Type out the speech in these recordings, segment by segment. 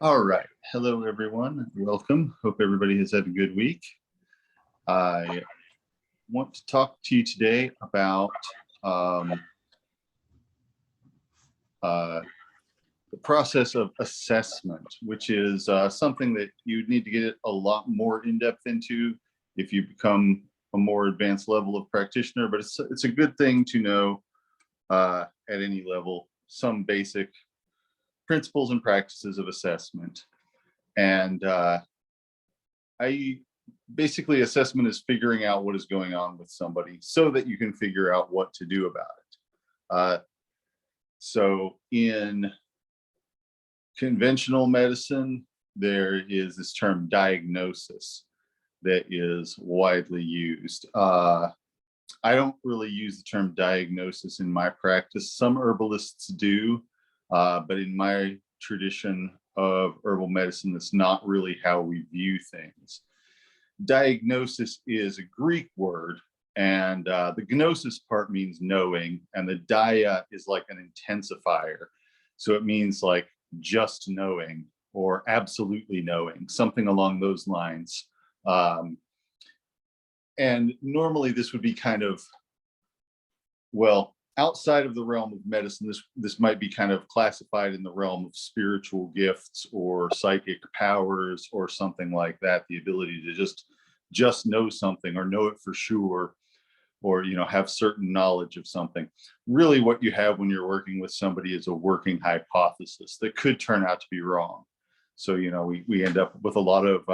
All right. Hello, everyone. Welcome. Hope everybody has had a good week. I want to talk to you today about the process of assessment, which is something that you need to get a lot more in-depth into if you become a more advanced level of practitioner, but it's a good thing to know at any level, some basic principles and practices of assessment. And basically assessment is figuring out what is going on with somebody so that you can figure out what to do about it. So in conventional medicine, there is this term diagnosis that is widely used. I don't really use the term diagnosis in my practice. Some herbalists do, but in my tradition of herbal medicine, that's not really how we view things. Diagnosis is a Greek word, and the gnosis part means knowing, and the dia is like an intensifier. So it means like just knowing or absolutely knowing, something along those lines. And normally this would be kind of, well, outside of the realm of medicine, this might be kind of classified in the realm of spiritual gifts or psychic powers or something like that, the ability to just know something or know it for sure, or have certain knowledge of something. Really what you have when you're working with somebody is a working hypothesis that could turn out to be wrong. So we end up with a lot of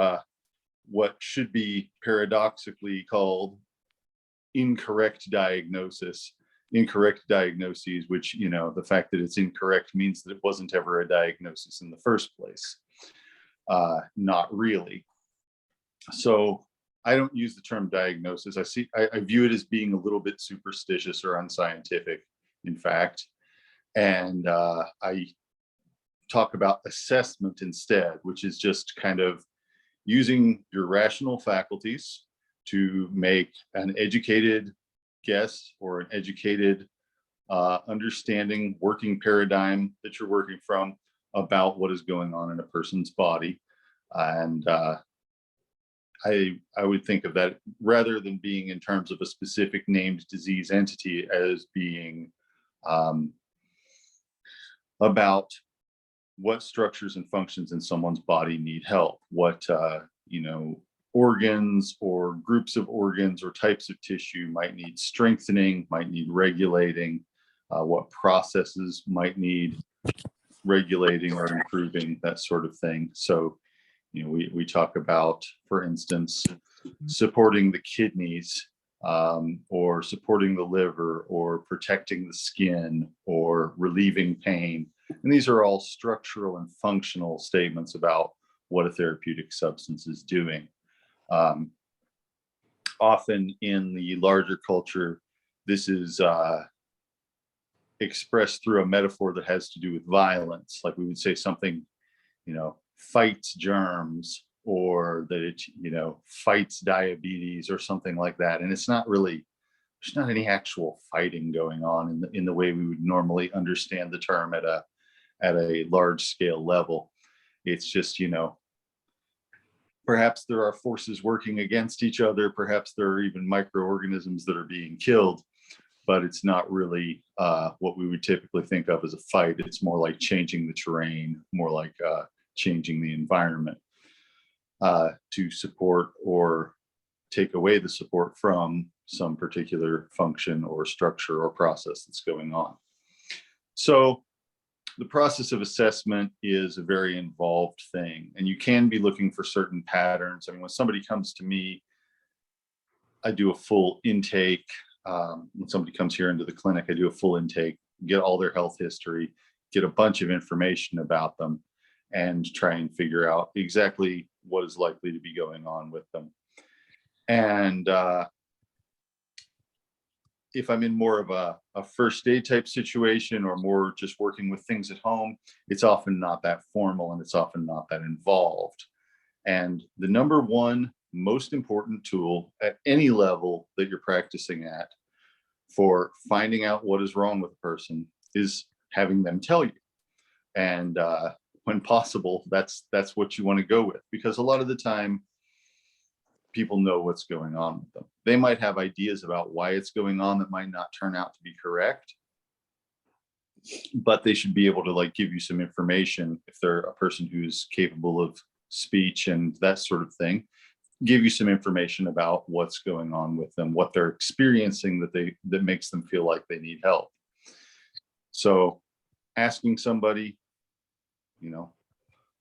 what should be paradoxically called incorrect diagnoses, which the fact that it's incorrect means that it wasn't ever a diagnosis in the first place. Not really. So I don't use the term diagnosis. I view it as being a little bit superstitious or unscientific, in fact. And I talk about assessment instead, which is just kind of using your rational faculties to make an educated guess or an educated understanding, working paradigm that you're working from about what is going on in a person's body. And I would think of that, rather than being in terms of a specific named disease entity, as being about what structures and functions in someone's body need help, what organs or groups of organs or types of tissue might need strengthening, might need regulating, what processes might need regulating or improving, that sort of thing. So we talk about, for instance, supporting the kidneys, or supporting the liver, or protecting the skin, or relieving pain. And these are all structural and functional statements about what a therapeutic substance is doing. Often in the larger culture, this is expressed through a metaphor that has to do with violence. Like we would say something, fights germs, or that it, fights diabetes or something like that. And it's not really, there's not any actual fighting going on in the way we would normally understand the term at a large scale level. It's just, perhaps there are forces working against each other. Perhaps there are even microorganisms that are being killed, but it's not really what we would typically think of as a fight. It's more like changing the terrain, more like changing the environment to support or take away the support from some particular function or structure or process that's going on. So the process of assessment is a very involved thing, and you can be looking for certain patterns. I mean, when somebody comes to me, I do a full intake. When somebody comes here into the clinic, I do a full intake, get all their health history, get a bunch of information about them, and try and figure out exactly what is likely to be going on with them. And if I'm in more of a first aid type situation, or more just working with things at home, it's often not that formal, and it's often not that involved. And the number one most important tool at any level that you're practicing at for finding out what is wrong with a person is having them tell you. And when possible, that's what you want to go with, because a lot of the time people know what's going on with them. They might have ideas about why it's going on that might not turn out to be correct, but they should be able to like give you some information if they're a person who's capable of speech and that sort of thing, give you some information about what's going on with them, what they're experiencing that makes them feel like they need help. So asking somebody, you know,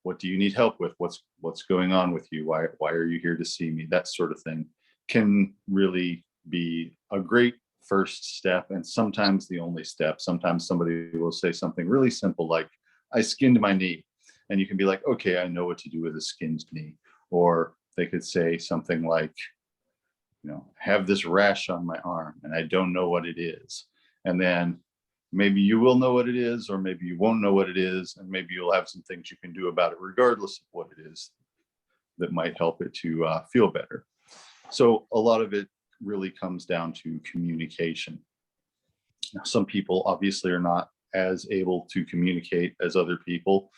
what do you need help with? What's going on with you? Why are you here to see me? That sort of thing can really be a great first step, and sometimes the only step. Sometimes somebody will say something really simple like, I skinned my knee. And you can be like, okay, I know what to do with a skinned knee. Or they could say something like, you know, have this rash on my arm and I don't know what it is. And then maybe you will know what it is, or maybe you won't know what it is. And maybe you'll have some things you can do about it, regardless of what it is, that might help it to feel better. So a lot of it really comes down to communication. Now, some people obviously are not as able to communicate as other people.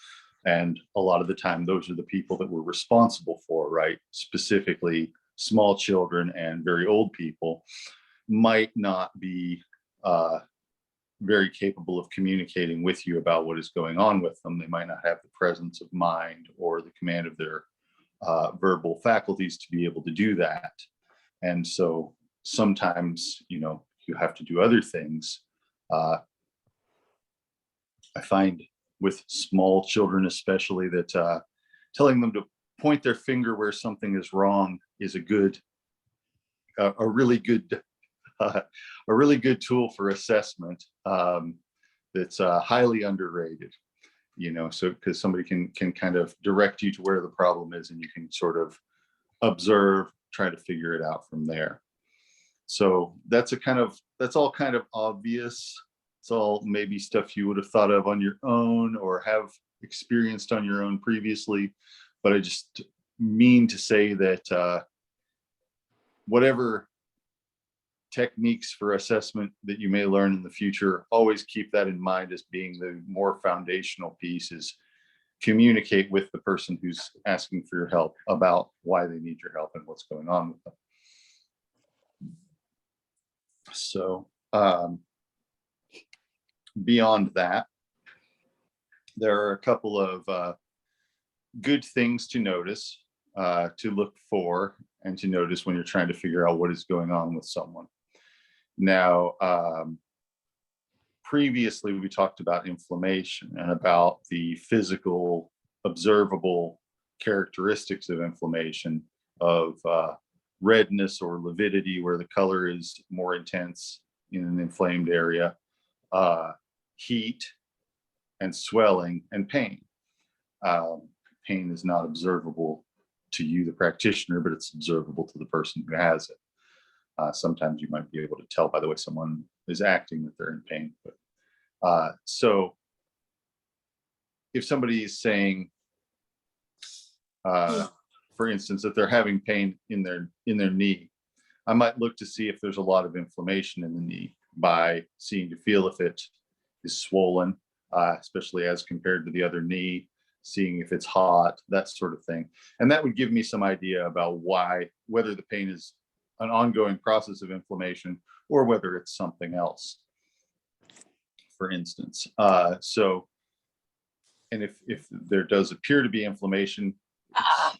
And a lot of the time, those are the people that we're responsible for, right? Specifically, small children and very old people might not be very capable of communicating with you about what is going on with them. They might not have the presence of mind or the command of their verbal faculties to be able to do that. And so sometimes, you know, you have to do other things. I find with small children, especially, that telling them to point their finger where something is wrong is a really good tool for assessment. That's highly underrated, you know, so because somebody can kind of direct you to where the problem is, and you can sort of observe, try to figure it out from there. So that's all kind of obvious. It's all maybe stuff you would have thought of on your own or have experienced on your own previously. But I just mean to say that whatever techniques for assessment that you may learn in the future, always keep that in mind as being the more foundational piece. Is communicate with the person who's asking for your help about why they need your help and what's going on with them. So beyond that, there are a couple of good things to notice, to look for, and to notice when you're trying to figure out what is going on with someone. Now, previously we talked about inflammation and about the physical, observable characteristics of inflammation, of redness or lividity, where the color is more intense in an inflamed area, heat and swelling, and pain. Pain is not observable to you, the practitioner, but it's observable to the person who has it. Sometimes you might be able to tell by the way someone is acting that they're in pain. But so if somebody is saying, for instance, that they're having pain in their knee, I might look to see if there's a lot of inflammation in the knee by seeing to feel if it is swollen, especially as compared to the other knee, seeing if it's hot, that sort of thing. And that would give me some idea about whether the pain is an ongoing process of inflammation or whether it's something else, for instance. So, and if there does appear to be inflammation,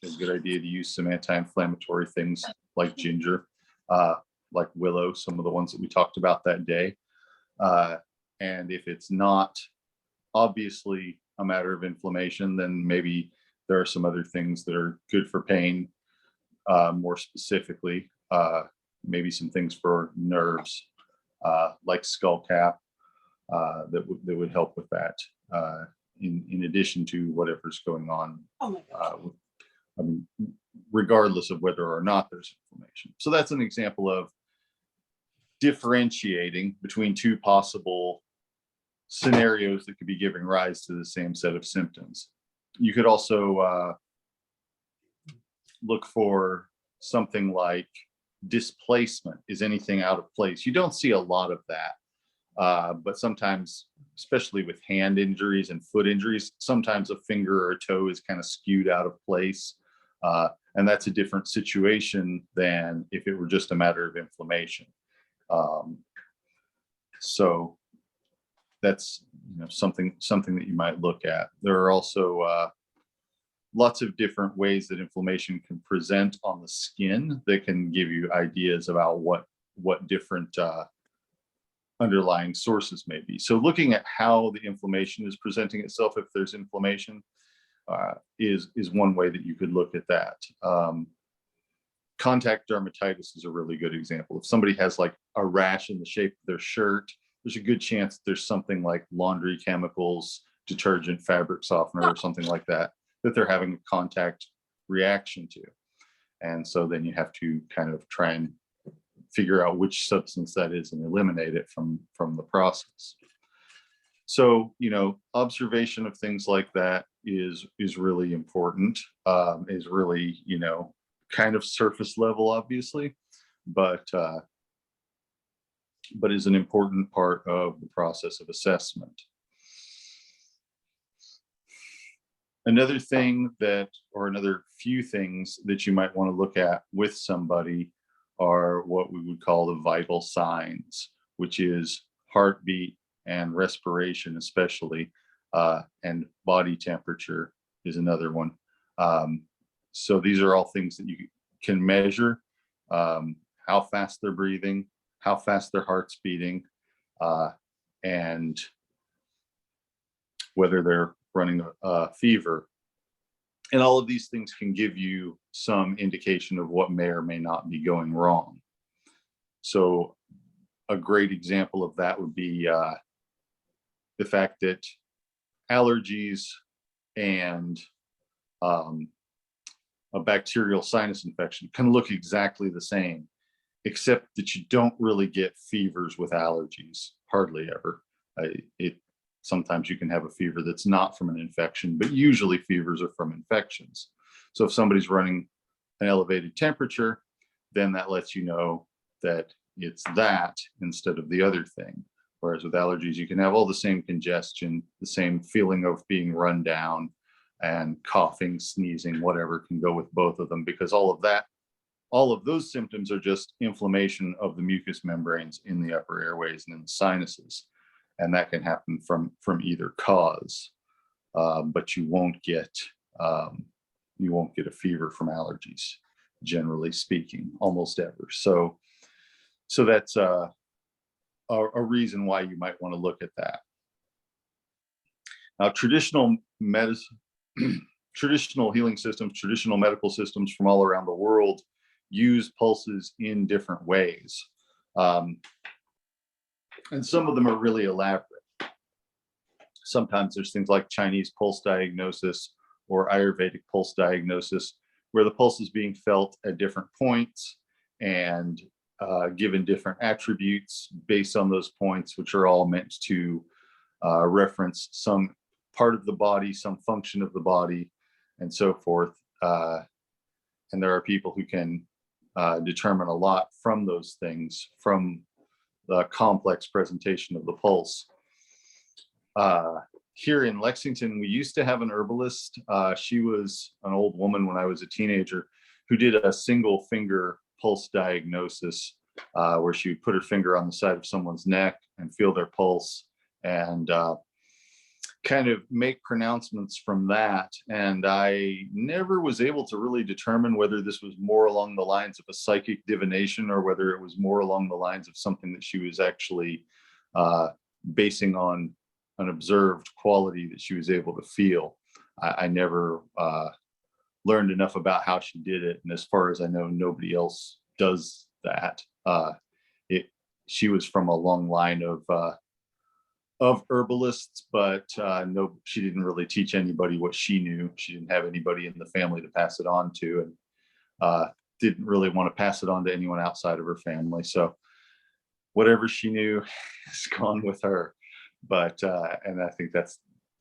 it's a good idea to use some anti-inflammatory things like ginger, like willow, some of the ones that we talked about that day. And if it's not obviously a matter of inflammation, then maybe there are some other things that are good for pain, more specifically, maybe some things for nerves, like skull cap, that would help with that, in addition to whatever's going on, regardless of whether or not there's inflammation. So that's an example of differentiating between two possible scenarios that could be giving rise to the same set of symptoms. You could also look for something like displacement. Is anything out of place? You don't see a lot of that But sometimes, especially with hand injuries and foot injuries, sometimes a finger or a toe is kind of skewed out of place. And that's a different situation than if it were just a matter of inflammation. So that's something that you might look at. There are also lots of different ways that inflammation can present on the skin that can give you ideas about what different underlying sources may be. So looking at how the inflammation is presenting itself, if there's inflammation, is one way that you could look at that. Contact dermatitis is a really good example. If somebody has like a rash in the shape of their shirt, there's a good chance there's something like laundry chemicals, detergent, fabric softener, or something like that they're having a contact reaction to. And so then you have to kind of try and figure out which substance that is and eliminate it from the process. So, observation of things like that is really important, is really, kind of surface level, obviously, but is an important part of the process of assessment. Another thing or another few things that you might want to look at with somebody are what we would call the vital signs, which is heartbeat and respiration, especially, and body temperature is another one. So these are all things that you can measure, how fast they're breathing, how fast their heart's beating, and whether they're running a fever. And all of these things can give you some indication of what may or may not be going wrong. So a great example of that would be the fact that allergies and a bacterial sinus infection can look exactly the same, except that you don't really get fevers with allergies, hardly ever. Sometimes you can have a fever that's not from an infection, but usually fevers are from infections. So if somebody's running an elevated temperature, then that lets you know that it's that instead of the other thing. Whereas with allergies, you can have all the same congestion, the same feeling of being run down, and coughing, sneezing, whatever can go with both of them, because all of those symptoms are just inflammation of the mucous membranes in the upper airways and in the sinuses. And that can happen from either cause, but you won't get a fever from allergies, generally speaking, almost ever. So that's a reason why you might want to look at that. Now, traditional medicine, traditional healing systems, traditional medical systems from all around the world use pulses in different ways. And some of them are really elaborate. Sometimes there's things like Chinese pulse diagnosis or Ayurvedic pulse diagnosis, where the pulse is being felt at different points and given different attributes based on those points, which are all meant to reference some part of the body, some function of the body, and so forth. And there are people who can determine a lot from those things, from the complex presentation of the pulse. Here in Lexington, we used to have an herbalist. She was an old woman when I was a teenager who did a single finger pulse diagnosis, where she would put her finger on the side of someone's neck and feel their pulse and kind of make pronouncements from that. And I never was able to really determine whether this was more along the lines of a psychic divination or whether it was more along the lines of something that she was actually basing on an observed quality that she was able to feel. I never learned enough about how she did it. And as far as I know, nobody else does that. She was from a long line of herbalists, but no, she didn't really teach anybody what she knew. She didn't have anybody in the family to pass it on to, and didn't really want to pass it on to anyone outside of her family. So whatever she knew has gone with her. But and I think that's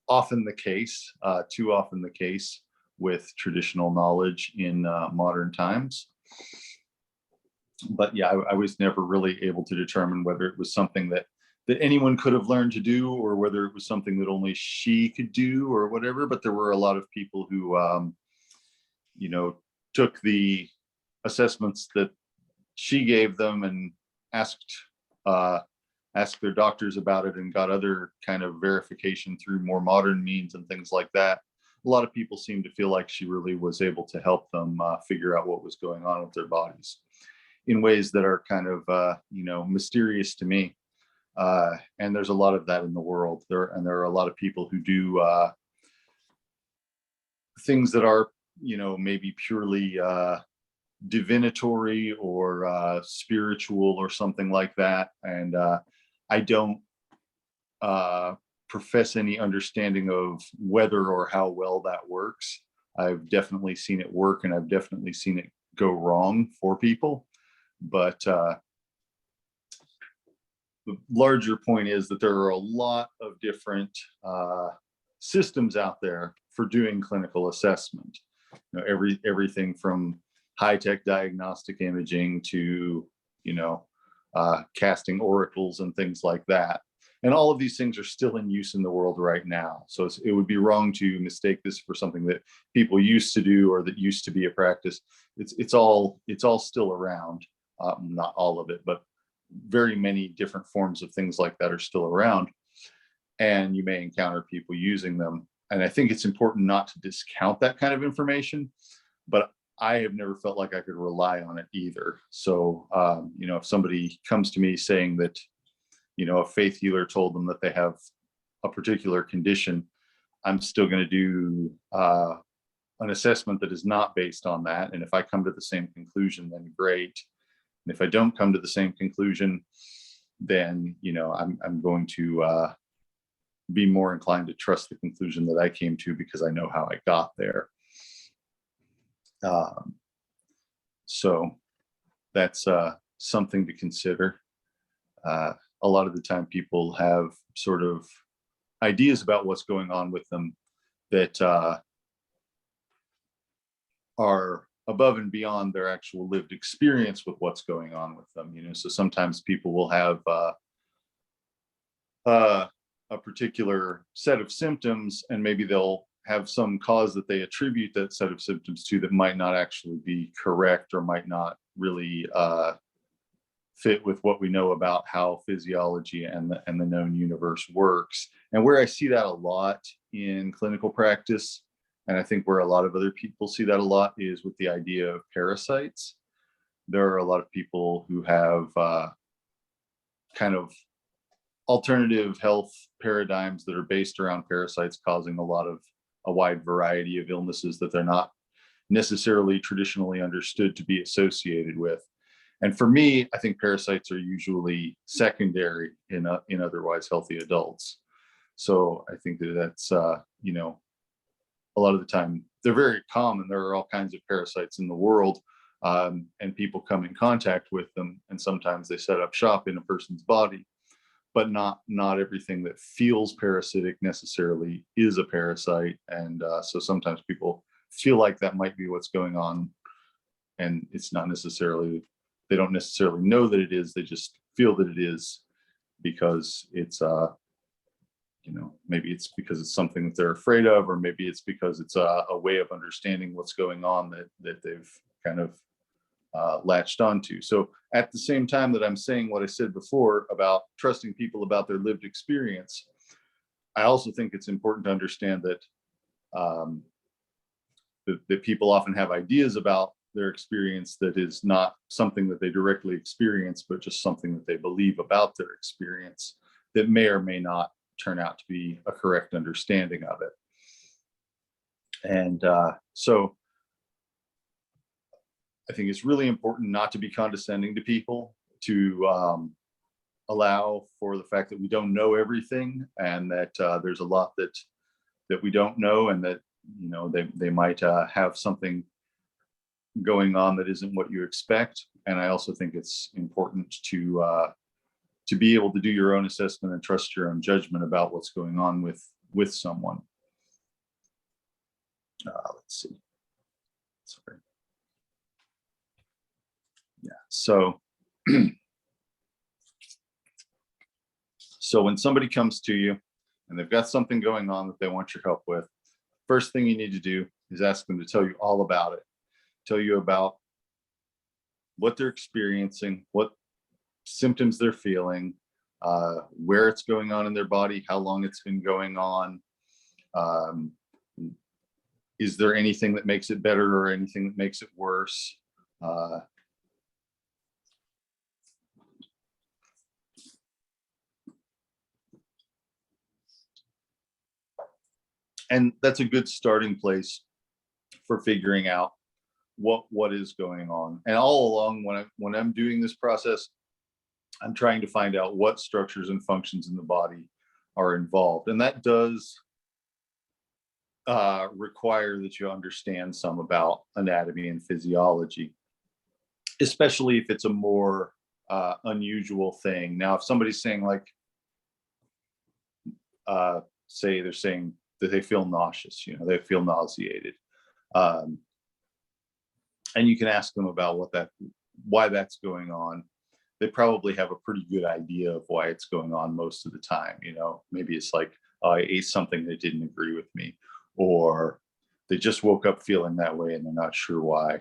often the case, too often the case with traditional knowledge in modern times. But yeah, I was never really able to determine whether it was something that that anyone could have learned to do, or whether it was something that only she could do or whatever. But there were a lot of people who, you know, took the assessments that she gave them and asked their doctors about it and got other kind of verification through more modern means and things like that. A lot of people seem to feel like she really was able to help them figure out what was going on with their bodies in ways that are kind of, you know, mysterious to me. And there's a lot of that in the world. There are a lot of people who do things that are, you know, maybe purely divinatory or spiritual or something like that. And I don't profess any understanding of whether or how well that works. I've definitely seen it work, and I've definitely seen it go wrong for people. But the larger point is that there are a lot of different systems out there for doing clinical assessment. You know, everything from high-tech diagnostic imaging to, you know, casting oracles and things like that. And all of these things are still in use in the world right now. So it would be wrong to mistake this for something that people used to do or that used to be a practice. It's all still around. Not all of it, but very many different forms of things like that are still around. And you may encounter people using them. And I think it's important not to discount that kind of information, but I have never felt like I could rely on it either. So, you know, if somebody comes to me saying that, you know, a faith healer told them that they have a particular condition, I'm still going to do an assessment that is not based on that. And if I come to the same conclusion, then great. And if I don't come to the same conclusion, then, you know, I'm going to be more inclined to trust the conclusion that I came to because I know how I got there. So that's something to consider. A lot of the time people have sort of ideas about what's going on with them that are above and beyond their actual lived experience with what's going on with them. You know, so sometimes people will have a particular set of symptoms, and maybe they'll have some cause that they attribute that set of symptoms to that might not actually be correct or might not really fit with what we know about how physiology and the known universe works. And where I see that a lot in clinical practice, and I think where a lot of other people see that a lot, is with the idea of parasites. There are a lot of people who have kind of alternative health paradigms that are based around parasites causing a wide variety of illnesses that they're not necessarily traditionally understood to be associated with. And for me, I think parasites are usually secondary in otherwise healthy adults. So I think that's, you know, a lot of the time they're very common. There are all kinds of parasites in the world, and people come in contact with them, and sometimes they set up shop in a person's body. But not everything that feels parasitic necessarily is a parasite. And so sometimes people feel like that might be what's going on, and it's not necessarily, they don't necessarily know that it is, they just feel that it is because it's, you know, maybe it's because it's something that they're afraid of, or maybe it's because it's a way of understanding what's going on that they've kind of latched onto. So at the same time that I'm saying what I said before about trusting people about their lived experience, I also think it's important to understand that that people often have ideas about their experience that is not something that they directly experience, but just something that they believe about their experience that may or may not turn out to be a correct understanding of it. And so I think it's really important not to be condescending to people, to allow for the fact that we don't know everything, and that there's a lot that we don't know, and that, you know, they might have something going on that isn't what you expect. And I also think it's important to be able to do your own assessment and trust your own judgment about what's going on with someone. Let's see. Sorry. Yeah. So So when somebody comes to you and they've got something going on that they want your help with, first thing you need to do is ask them to tell you all about it. Tell you about what they're experiencing, what symptoms they're feeling, where it's going on in their body, how long it's been going on. Is there anything that makes it better or anything that makes it worse? And that's a good starting place for figuring out what is going on. And all along when I'm doing this process, I'm trying to find out what structures and functions in the body are involved. And that does require that you understand some about anatomy and physiology, especially if it's a more unusual thing. Now, if somebody's saying like, say they're saying that they feel nauseous, they feel nauseated. And you can ask them about why that's going on. They probably have a pretty good idea of why it's going on most of the time. Maybe it's like, I ate something that didn't agree with me, or they just woke up feeling that way and they're not sure why.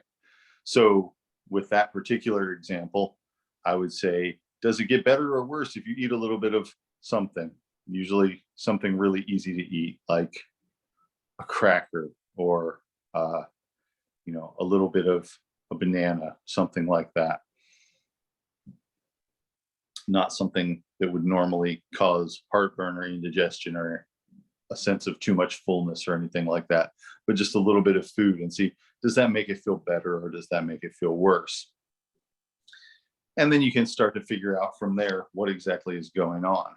So with that particular example, I would say, does it get better or worse if you eat a little bit of something? Usually something really easy to eat, like a cracker or a little bit of a banana, something like that. Not something that would normally cause heartburn or indigestion or a sense of too much fullness or anything like that, but just a little bit of food, and see, does that make it feel better or does that make it feel worse? And then you can start to figure out from there what exactly is going on.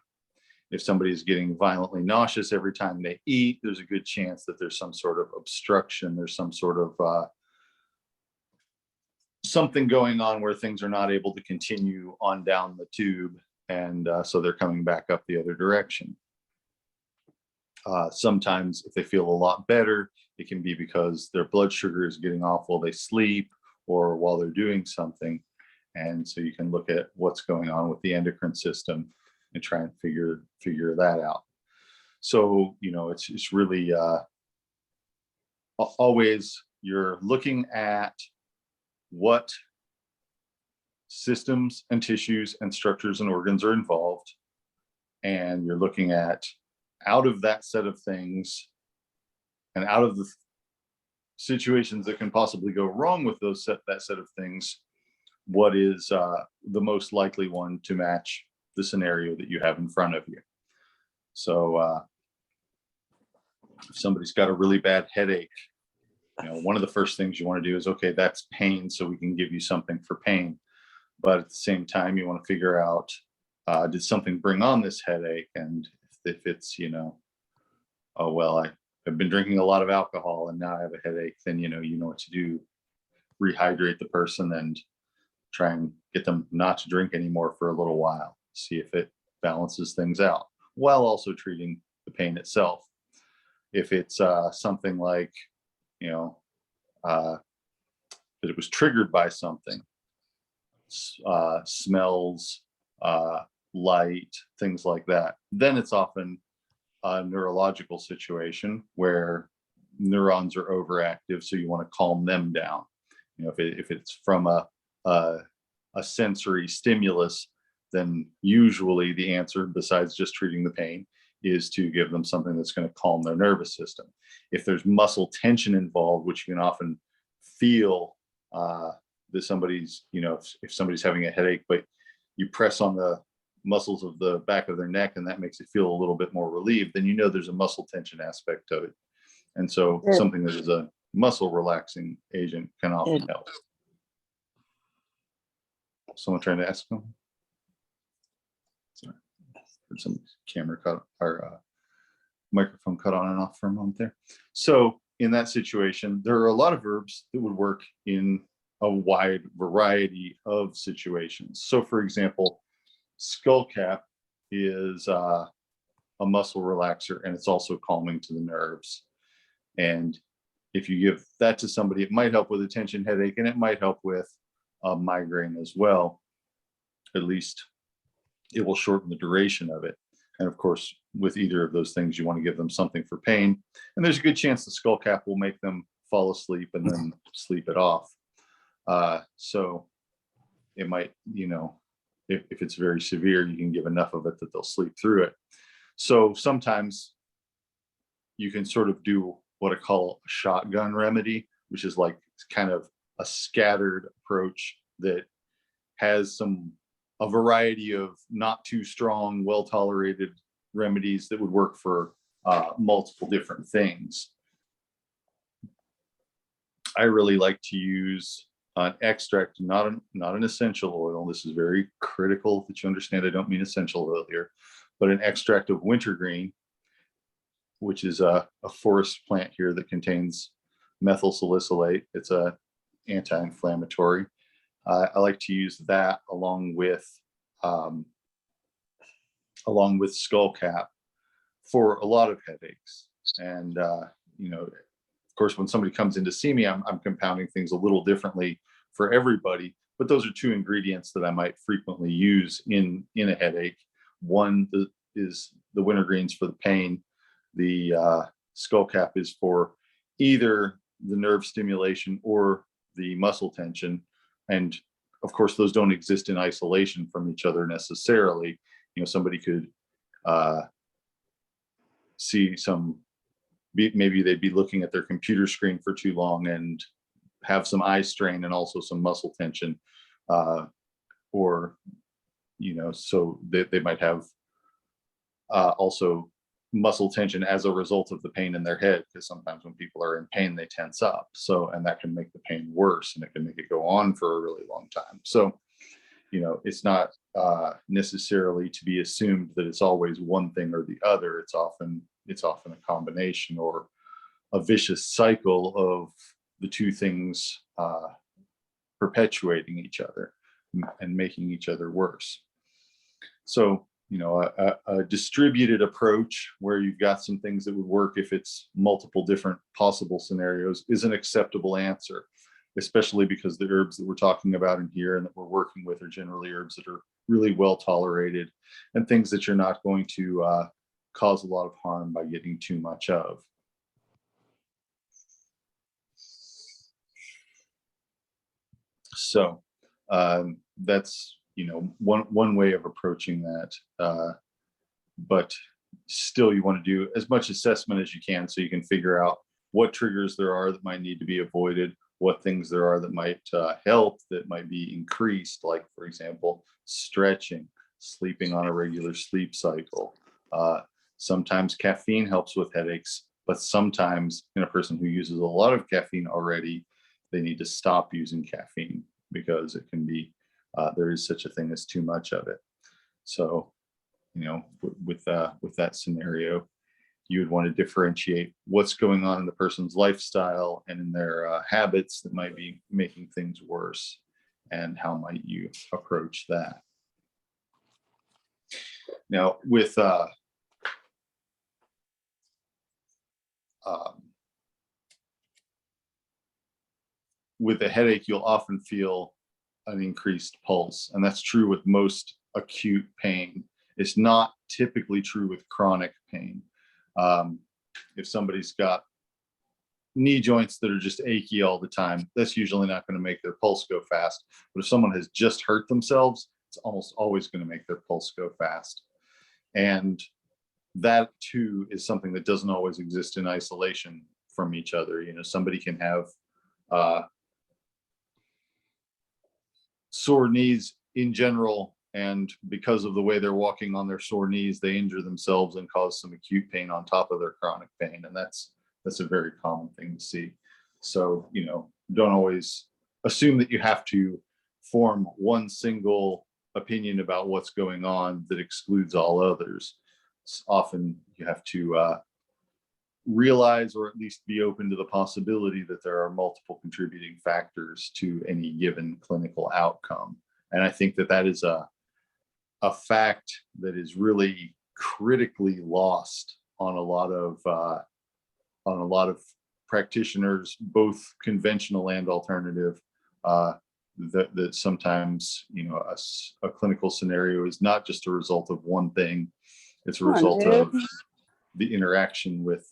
If somebody is getting violently nauseous every time they eat, there's a good chance that there's some sort of obstruction, there's some sort of something going on where things are not able to continue on down the tube, and so they're coming back up the other direction. Sometimes if they feel a lot better, it can be because their blood sugar is getting off while they sleep or while they're doing something. And so you can look at what's going on with the endocrine system and try and figure that out. So, it's really always you're looking at what systems and tissues and structures and organs are involved. And you're looking at, out of that set of things and out of the situations that can possibly go wrong with that set of things, what is the most likely one to match the scenario that you have in front of you. So if somebody's got a really bad headache, one of the first things you want to do is, okay, that's pain, so we can give you something for pain. But at the same time, you want to figure out, did something bring on this headache? And if it's, oh, well, I've been drinking a lot of alcohol and now I have a headache, then, you know what to do. Rehydrate the person and try and get them not to drink anymore for a little while. See if it balances things out while also treating the pain itself. If it's something like, that it was triggered by something, smells, light, things like that, then it's often a neurological situation where neurons are overactive, so you want to calm them down. If it's from a sensory stimulus, then usually the answer, besides just treating the pain, is to give them something that's going to calm their nervous system. If there's muscle tension involved, which you can often feel that somebody's, if somebody's having a headache, but you press on the muscles of the back of their neck and that makes it feel a little bit more relieved, then there's a muscle tension aspect of it. And so something that is a muscle relaxing agent can often help. Someone trying to ask them? Sorry, heard some camera cut or microphone cut on and off for a moment there. So in that situation, there are a lot of verbs that would work in a wide variety of situations. So for example, skull cap is a muscle relaxer, and it's also calming to the nerves. And if you give that to somebody, it might help with a tension headache, and it might help with a migraine as well. At least it will shorten the duration of it. And of course, with either of those things, you want to give them something for pain. And there's a good chance the skull cap will make them fall asleep and then sleep it off. So it might, if it's very severe, you can give enough of it that they'll sleep through it. So sometimes you can sort of do what I call a shotgun remedy, which is like kind of a scattered approach that has a variety of not too strong, well-tolerated remedies that would work for multiple different things. I really like to use an extract, not an essential oil. This is very critical that you understand. I don't mean essential oil here, but an extract of wintergreen, which is a forest plant here that contains methyl salicylate. It's a anti-inflammatory. I like to use that along with skullcap for a lot of headaches. And of course, when somebody comes in to see me, I'm compounding things a little differently for everybody. But those are two ingredients that I might frequently use in a headache. One is the wintergreens for the pain. The skullcap is for either the nerve stimulation or the muscle tension. And of course, those don't exist in isolation from each other necessarily. Somebody could see maybe they'd be looking at their computer screen for too long and have some eye strain and also some muscle tension, or so they might have also muscle tension as a result of the pain in their head, because sometimes when people are in pain they tense up, and that can make the pain worse and it can make it go on for a really long time. So it's not necessarily to be assumed that it's always one thing or the other. It's often a combination or a vicious cycle of the two things perpetuating each other and making each other worse. So a distributed approach where you've got some things that would work if it's multiple different possible scenarios is an acceptable answer, especially because the herbs that we're talking about in here and that we're working with are generally herbs that are really well tolerated and things that you're not going to cause a lot of harm by getting too much of. So that's one way of approaching that, but still you want to do as much assessment as you can so you can figure out what triggers there are that might need to be avoided, what things there are that might help, that might be increased, like for example stretching, sleeping on a regular sleep cycle. Sometimes caffeine helps with headaches, but sometimes in a person who uses a lot of caffeine already, they need to stop using caffeine because it can be there is such a thing as too much of it. So, with that scenario, you would want to differentiate what's going on in the person's lifestyle and in their habits that might be making things worse, and how might you approach that. Now, with a headache, you'll often feel an increased pulse, and that's true with most acute pain. It's not typically true with chronic pain. If somebody's got knee joints that are just achy all the time, that's usually not going to make their pulse go fast. But if someone has just hurt themselves, it's almost always going to make their pulse go fast. And that too is something that doesn't always exist in isolation from each other. Somebody can have sore knees in general, and because of the way they're walking on their sore knees, they injure themselves and cause some acute pain on top of their chronic pain, and that's a very common thing to see. So don't always assume that you have to form one single opinion about what's going on that excludes all others. Often you have to realize, or at least be open to the possibility that there are multiple contributing factors to any given clinical outcome. And I think that is a fact that is really critically lost on a lot of practitioners, both conventional and alternative, that sometimes a clinical scenario is not just a result of one thing, It's a result of the interaction with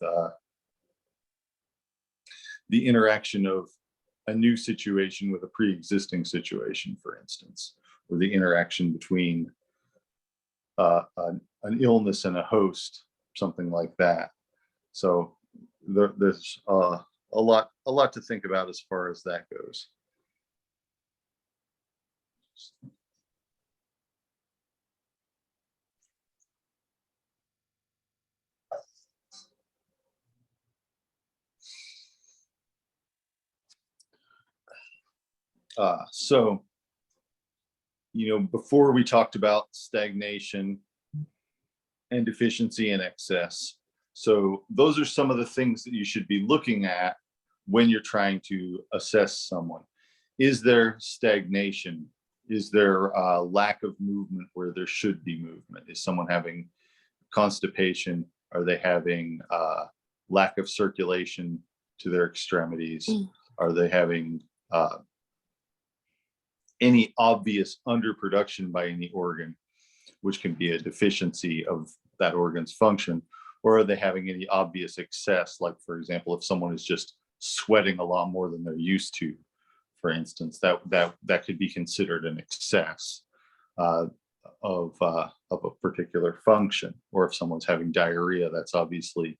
the interaction of a new situation with a pre-existing situation, for instance, or the interaction between an illness and a host, something like that. So there's a lot to think about as far as that goes. So, before we talked about stagnation and deficiency and excess. So those are some of the things that you should be looking at when you're trying to assess someone. Is there stagnation? Is there a lack of movement where there should be movement? Is someone having constipation? Are they having lack of circulation to their extremities? Are they having any obvious underproduction by any organ, which can be a deficiency of that organ's function? Or are they having any obvious excess? Like, for example, if someone is just sweating a lot more than they're used to, for instance, that could be considered an excess of a particular function. Or if someone's having diarrhea, that's obviously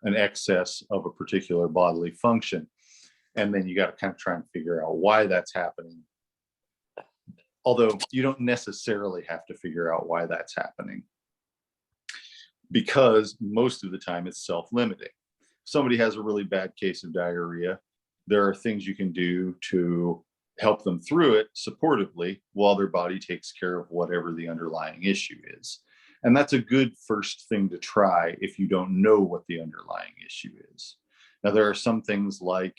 an excess of a particular bodily function. And then you got to kind of try and figure out why that's happening. Although you don't necessarily have to figure out why that's happening, because most of the time it's self-limiting. If somebody has a really bad case of diarrhea, there are things you can do to help them through it supportively while their body takes care of whatever the underlying issue is. And that's a good first thing to try if you don't know what the underlying issue is. Now, there are some things like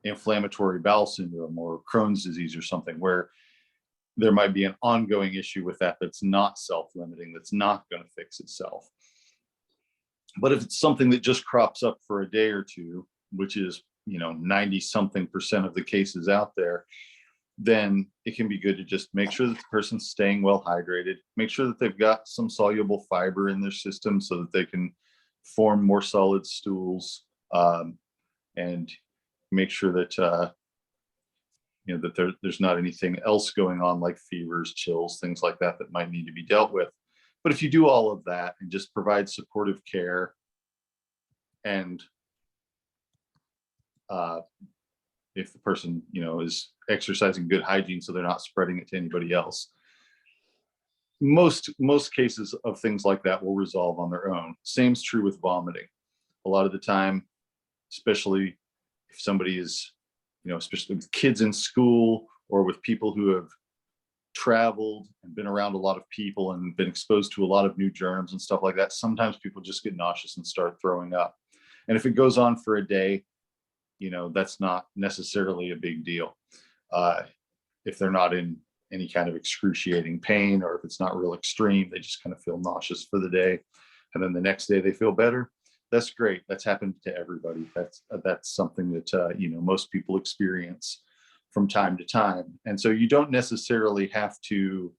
inflammatory bowel syndrome or Crohn's disease or something where there might be an ongoing issue with that that's not self-limiting, that's not going to fix itself. But if it's something that just crops up for a day or two, which is 90-something% of the cases out there, then it can be good to just make sure that the person's staying well hydrated, make sure that they've got some soluble fiber in their system so that they can form more solid stools, and make sure that that there's not anything else going on like fevers, chills, things like that that might need to be dealt with. But if you do all of that and just provide supportive care, and if the person is exercising good hygiene so they're not spreading it to anybody else, most cases of things like that will resolve on their own. Same's true with vomiting. A lot of the time, especially if somebody is especially with kids in school or with people who have traveled and been around a lot of people and been exposed to a lot of new germs and stuff like that, sometimes people just get nauseous and start throwing up. And if it goes on for a day, that's not necessarily a big deal. If they're not in any kind of excruciating pain, or if it's not real extreme, they just kind of feel nauseous for the day, and then the next day they feel better. That's great. That's happened to everybody. That's something that most people experience from time to time. And so you don't necessarily have to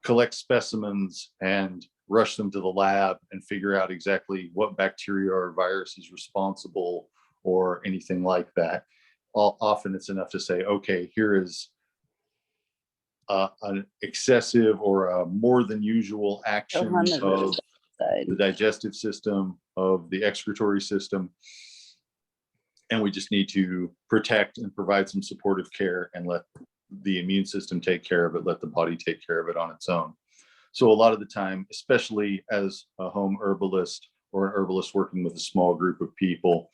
collect specimens and rush them to the lab and figure out exactly what bacteria or virus is responsible or anything like that. Often it's enough to say, okay, here is an excessive or a more than usual action of the digestive system, of the excretory system, and we just need to protect and provide some supportive care and let the immune system take care of it, let the body take care of it on its own. So a lot of the time, especially as a home herbalist or an herbalist working with a small group of people,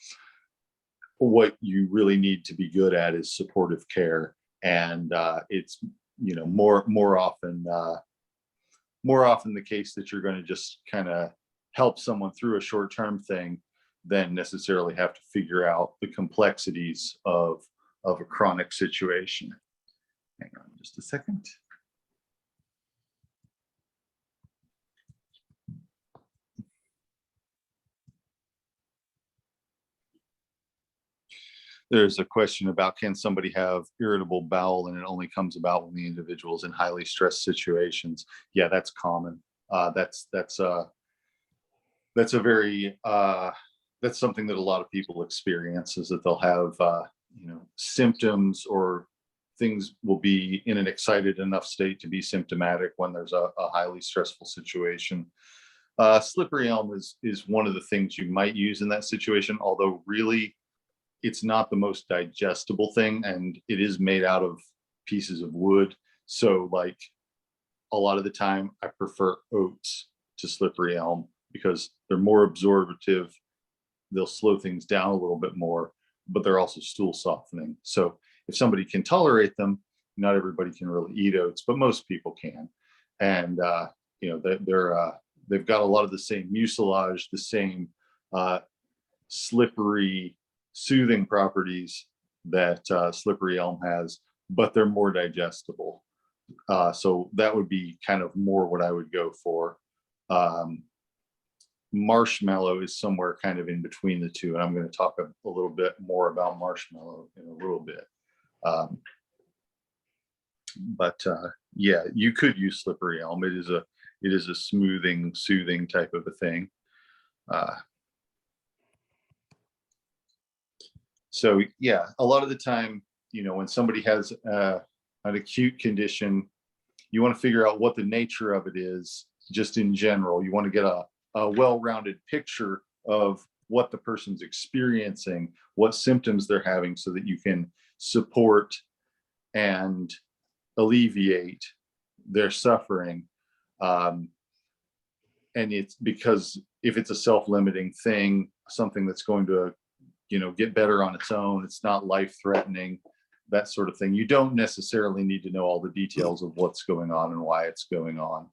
what you really need to be good at is supportive care. And it's more often the case that you're going to just kind of help someone through a short-term thing than necessarily have to figure out the complexities of a chronic situation. Hang on just a second. There's a question about, can somebody have irritable bowel and it only comes about when the individual is in highly stressed situations? Yeah, that's common. That's that's a very that's something that a lot of people experience, is that they'll have symptoms, or things will be in an excited enough state to be symptomatic when there's a highly stressful situation. Slippery elm is one of the things you might use in that situation, although really it's not the most digestible thing, and it is made out of pieces of wood. So like a lot of the time I prefer oats to slippery elm because they're more absorptive. They'll slow things down a little bit more, but they're also stool softening. So if somebody can tolerate them, not everybody can really eat oats, but most people can. And they've got a lot of the same mucilage, the same slippery, soothing properties that slippery elm has, but they're more digestible. So that would be kind of more what I would go for. Marshmallow is somewhere kind of in between the two, and I'm going to talk a little bit more about marshmallow in a little bit. Yeah, you could use slippery elm. It is a smoothing, soothing type of a thing. So yeah, a lot of the time, when somebody has an acute condition, you want to figure out what the nature of it is, just in general. You want to get a well-rounded picture of what the person's experiencing, what symptoms they're having, so that you can support and alleviate their suffering. And it's because if it's a self-limiting thing, something that's going to get better on its own, it's not life-threatening, that sort of thing, you don't necessarily need to know all the details of what's going on and why it's going on.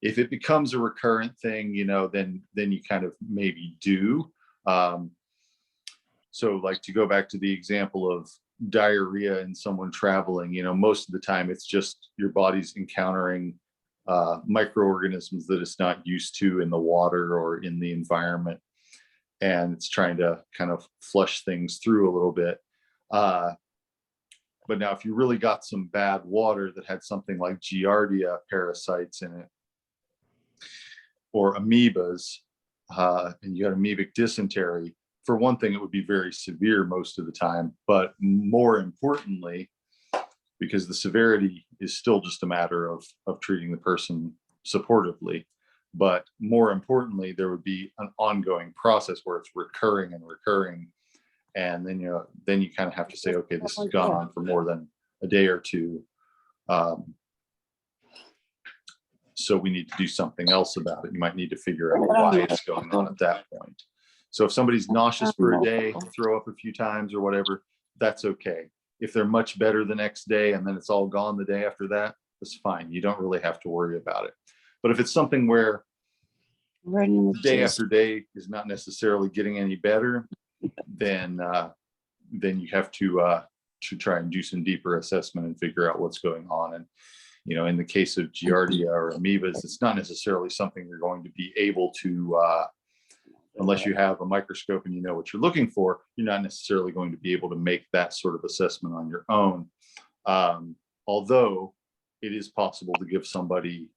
If it becomes a recurrent thing, then you kind of maybe do. So like, to go back to the example of diarrhea in someone traveling, most of the time it's just your body's encountering microorganisms that it's not used to in the water or in the environment, and it's trying to kind of flush things through a little bit. But now if you really got some bad water that had something like Giardia parasites in it, or amoebas, and you got amoebic dysentery, for one thing, it would be very severe most of the time. But more importantly, because the severity is still just a matter of treating the person supportively, but more importantly, there would be an ongoing process where it's recurring and recurring. And then you kind of have to say, okay, this has gone on for more than a day or two. So we need to do something else about it. You might need to figure out why it's going on at that point. So if somebody's nauseous for a day, throw up a few times or whatever, that's okay. If they're much better the next day and then it's all gone the day after that, that's fine. You don't really have to worry about it. But if it's something where day after day is not necessarily getting any better, then you have to try and do some deeper assessment and figure out what's going on. And in the case of Giardia or amoebas, it's not necessarily something you're going to be able to, unless you have a microscope and you know what you're looking for, you're not necessarily going to be able to make that sort of assessment on your own. Although it is possible to give somebody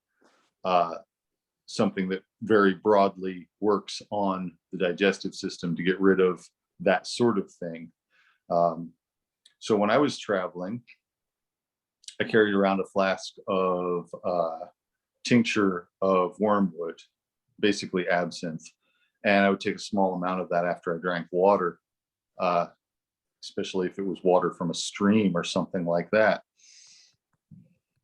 something that very broadly works on the digestive system to get rid of that sort of thing. So when I was traveling, I carried around a flask of tincture of wormwood, basically absinthe. And I would take a small amount of that after I drank water, especially if it was water from a stream or something like that.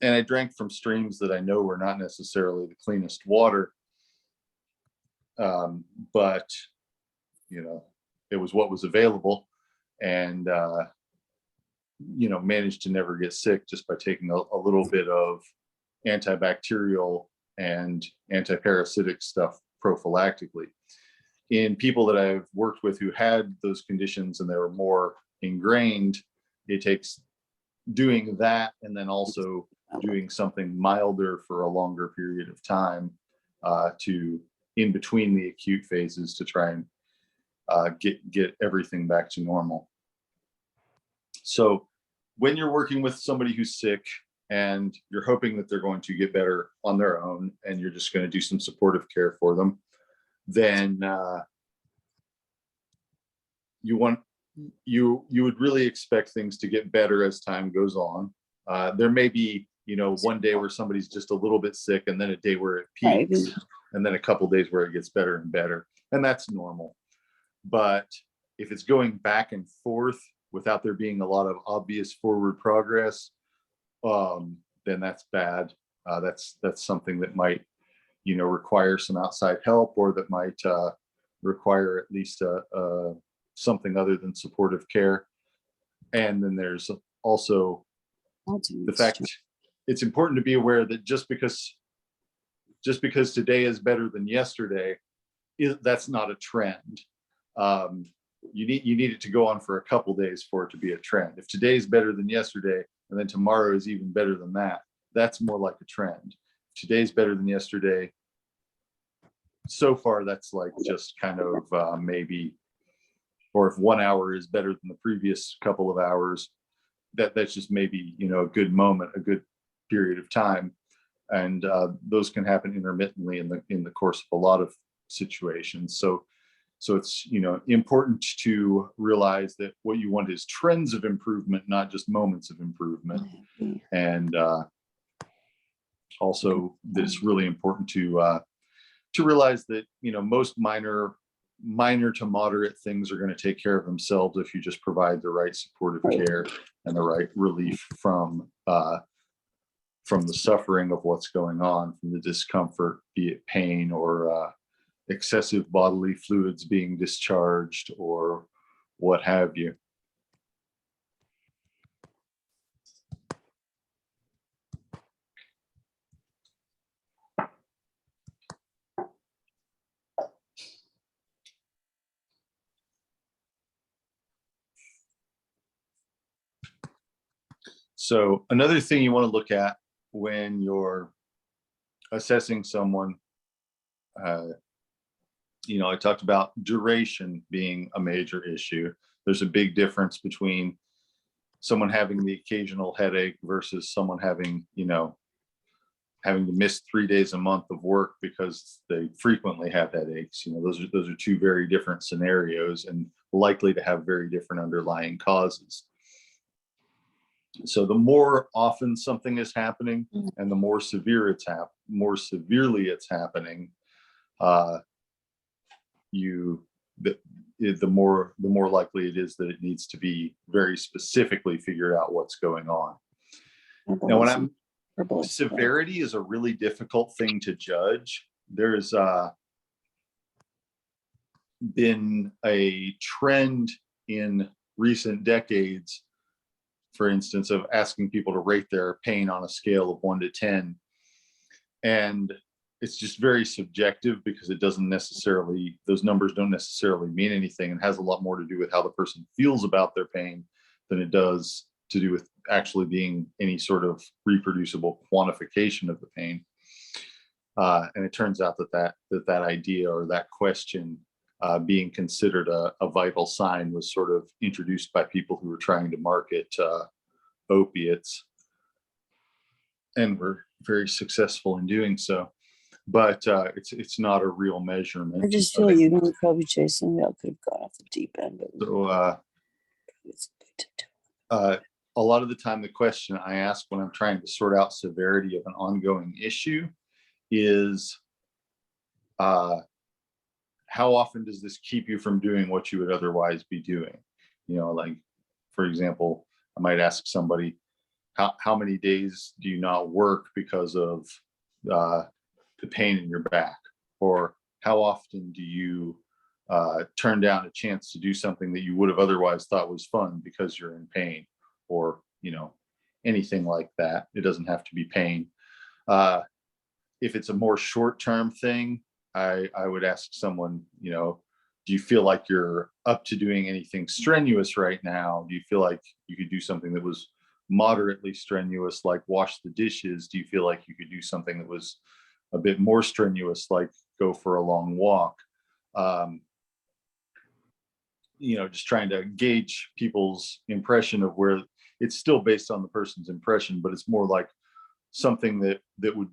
And I drank from streams that I know were not necessarily the cleanest water, but it was what was available, and managed to never get sick just by taking a little bit of antibacterial and antiparasitic stuff prophylactically. In people that I've worked with who had those conditions and they were more ingrained, it takes doing that and then also doing something milder for a longer period of time to in between the acute phases to try and get everything back to normal. So when you're working with somebody who's sick and you're hoping that they're going to get better on their own and you're just going to do some supportive care for them, then you would really expect things to get better as time goes on. There may be, one day where somebody's just a little bit sick, and then a day where it peaks, and then a couple days where it gets better and better, and that's normal. But if it's going back and forth without there being a lot of obvious forward progress, then that's bad. That's something that might, require some outside help, or that might require at least something other than supportive care. And then there's also the fact it's important to be aware that just because today is better than yesterday, that's not a trend. You need it to go on for a couple days for it to be a trend. If today is better than yesterday, and then tomorrow is even better than that, that's more like a trend. If today's better than yesterday, so far that's like just kind of maybe, or if 1 hour is better than the previous couple of hours, that's just maybe, a good moment, a good period of time. And those can happen intermittently in the course of a lot of situations. So it's, important to realize that what you want is trends of improvement, not just moments of improvement. And also that it's really important to realize that, most minor to moderate things are going to take care of themselves if you just provide the right supportive care and the right relief from the suffering of what's going on, from the discomfort, be it pain or excessive bodily fluids being discharged or what have you. So another thing you want to look at when you're assessing someone, I talked about duration being a major issue. There's a big difference between someone having the occasional headache versus someone having to miss 3 days a month of work because they frequently have headaches. Those are two very different scenarios and likely to have very different underlying causes. So the more often something is happening and the more severely it's happening, the more likely it is that it needs to be very specifically figured out what's going on. Now, severity is a really difficult thing to judge. There's been a trend in recent decades, for instance, of asking people to rate their pain on a scale of 1 to 10. And it's just very subjective because those numbers don't necessarily mean anything, and has a lot more to do with how the person feels about their pain than it does to do with actually being any sort of reproducible quantification of the pain. And it turns out that idea, or that question, being considered a vital sign, was sort of introduced by people who were trying to market opiates, and were very successful in doing so. But it's not a real measurement. I just feel you were probably chasing me. I could have gone off the deep end. A lot of the time, the question I ask when I'm trying to sort out severity of an ongoing issue is, how often does this keep you from doing what you would otherwise be doing? Like, for example, I might ask somebody, how many days do you not work because of the pain in your back? Or how often do you turn down a chance to do something that you would have otherwise thought was fun because you're in pain? Or anything like that. It doesn't have to be pain. If it's a more short-term thing, I would ask someone, do you feel like you're up to doing anything strenuous right now? Do you feel like you could do something that was moderately strenuous, like wash the dishes? Do you feel like you could do something that was a bit more strenuous, like go for a long walk? Just trying to gauge people's impression of where it's still based on the person's impression, but it's more like something that would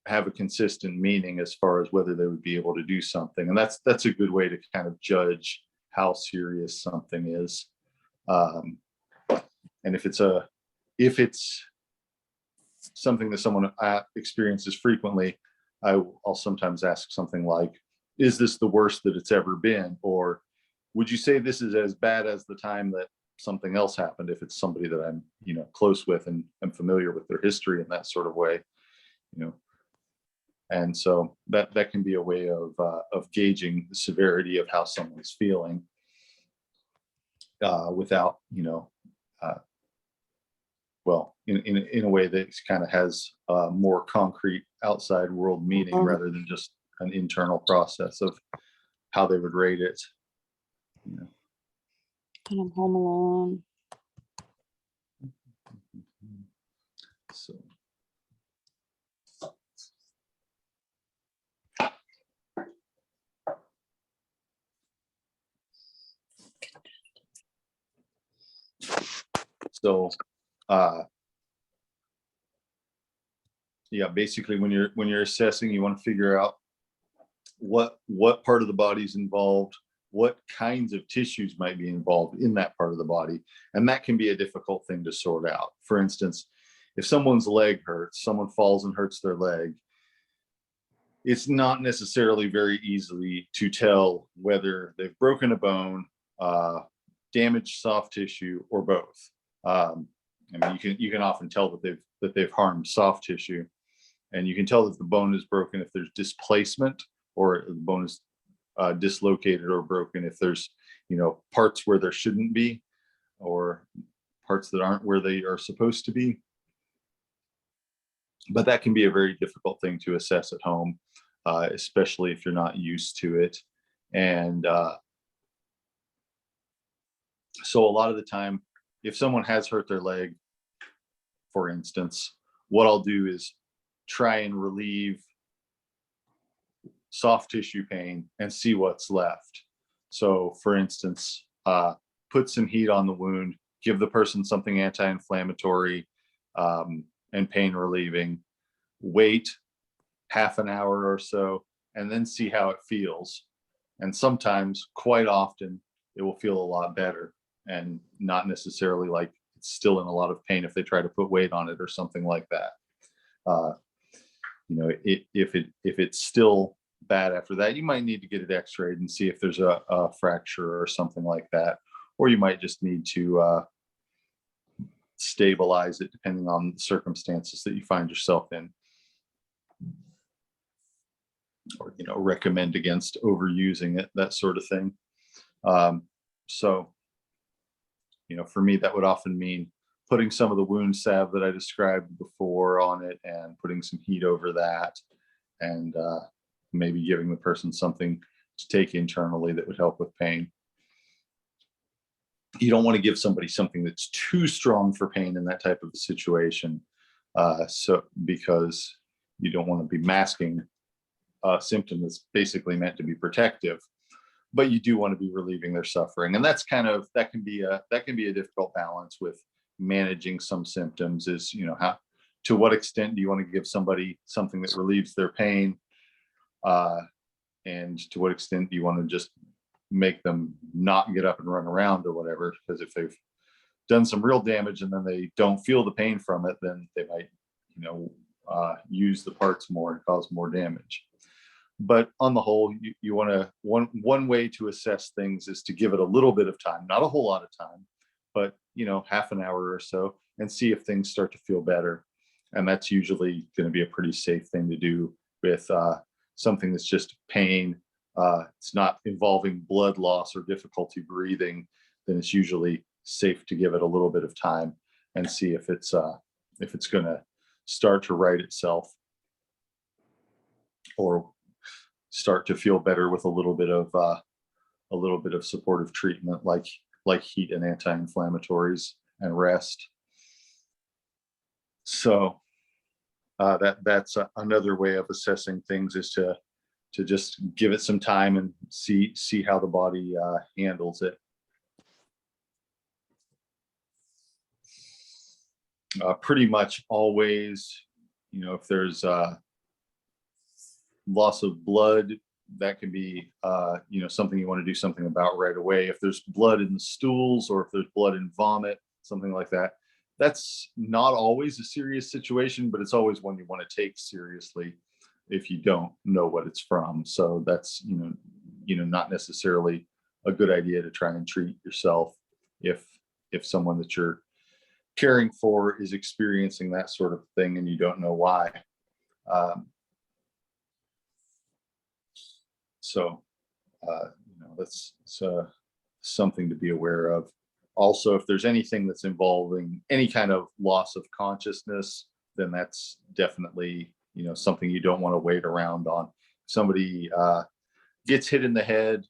have a consistent meaning as far as whether they would be able to do something. And that's a good way to kind of judge how serious something is. And if it's something that someone experiences frequently, I'll sometimes ask something like, is this the worst that it's ever been? Or would you say this is as bad as the time that something else happened, if it's somebody that I'm, close with and I'm familiar with their history in that sort of way, And so that can be a way of gauging the severity of how someone's feeling without, well, in a way that kind of has a more concrete outside world meaning rather than just an internal process of how they would rate it. And I'm home alone. So. So, yeah, basically when you're assessing, you want to figure out what part of the body is involved, what kinds of tissues might be involved in that part of the body. And that can be a difficult thing to sort out. For instance, if someone's leg hurts, someone falls and hurts their leg, it's not necessarily very easily to tell whether they've broken a bone, damaged soft tissue, or both. I mean, you can often tell that they've harmed soft tissue, and you can tell that the bone is broken if there's displacement, or the bone is dislocated or broken if there's parts where there shouldn't be, or parts that aren't where they are supposed to be. But that can be a very difficult thing to assess at home, especially if you're not used to it. And so a lot of the time, if someone has hurt their leg, for instance, what I'll do is try and relieve soft tissue pain and see what's left. So for instance, put some heat on the wound, give the person something anti-inflammatory and pain relieving, wait half an hour or so, and then see how it feels. And sometimes, quite often, it will feel a lot better, and not necessarily like it's still in a lot of pain if they try to put weight on it or something like that. If it's still bad after that, you might need to get it x-rayed and see if there's a fracture or something like that, or you might just need to stabilize it depending on the circumstances that you find yourself in, or recommend against overusing it, that sort of thing. So for me, that would often mean putting some of the wound salve that I described before on it and putting some heat over that, and maybe giving the person something to take internally that would help with pain. You don't want to give somebody something that's too strong for pain in that type of a situation, because you don't want to be masking a symptom that's basically meant to be protective, but you do want to be relieving their suffering. And that can be a difficult balance with managing some symptoms. Is to what extent do you want to give somebody something that relieves their pain, and to what extent do you want to just make them not get up and run around or whatever? Because if they've done some real damage and then they don't feel the pain from it, then they might use the parts more and cause more damage. But on the whole, you want to one way to assess things is to give it a little bit of time, not a whole lot of time, but half an hour or so, and see if things start to feel better. And that's usually going to be a pretty safe thing to do with something that's just pain. It's not involving blood loss or difficulty breathing. Then it's usually safe to give it a little bit of time and see if it's going to start to right itself, or start to feel better with a little bit of supportive treatment, like heat and anti-inflammatories and rest. So that's another way of assessing things, is to just give it some time and see how the body handles it. Pretty much always, if there's loss of blood, that can be something you want to do something about right away. If there's blood in the stools, or if there's blood in vomit, something like that, that's not always a serious situation, but it's always one you want to take seriously if you don't know what it's from. So that's not necessarily a good idea to try and treat yourself if someone that you're caring for is experiencing that sort of thing and you don't know why. That's something to be aware of. Also, if there's anything that's involving any kind of loss of consciousness, then that's definitely something you don't want to wait around on. Somebody gets hit in the head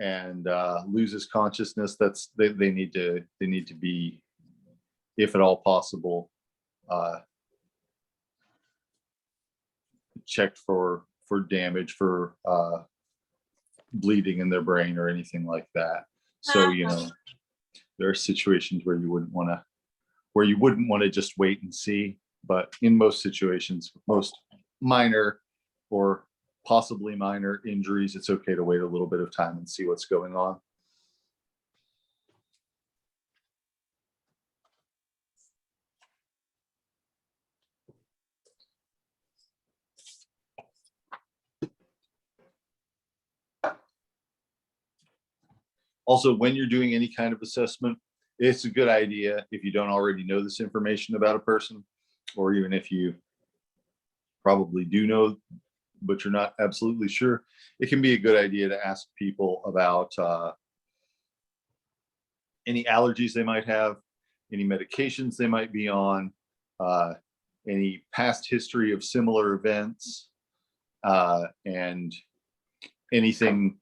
and loses consciousness, they need to be, if at all possible, checked for damage, for bleeding in their brain or anything like that. So there are situations where you wouldn't want to just wait and see, but in most situations, most minor or possibly minor injuries, it's okay to wait a little bit of time and see what's going on. Also, when you're doing any kind of assessment, it's a good idea, if you don't already know this information about a person, or even if you probably do know, but you're not absolutely sure, it can be a good idea to ask people about any allergies they might have, any medications they might be on, any past history of similar events, and anything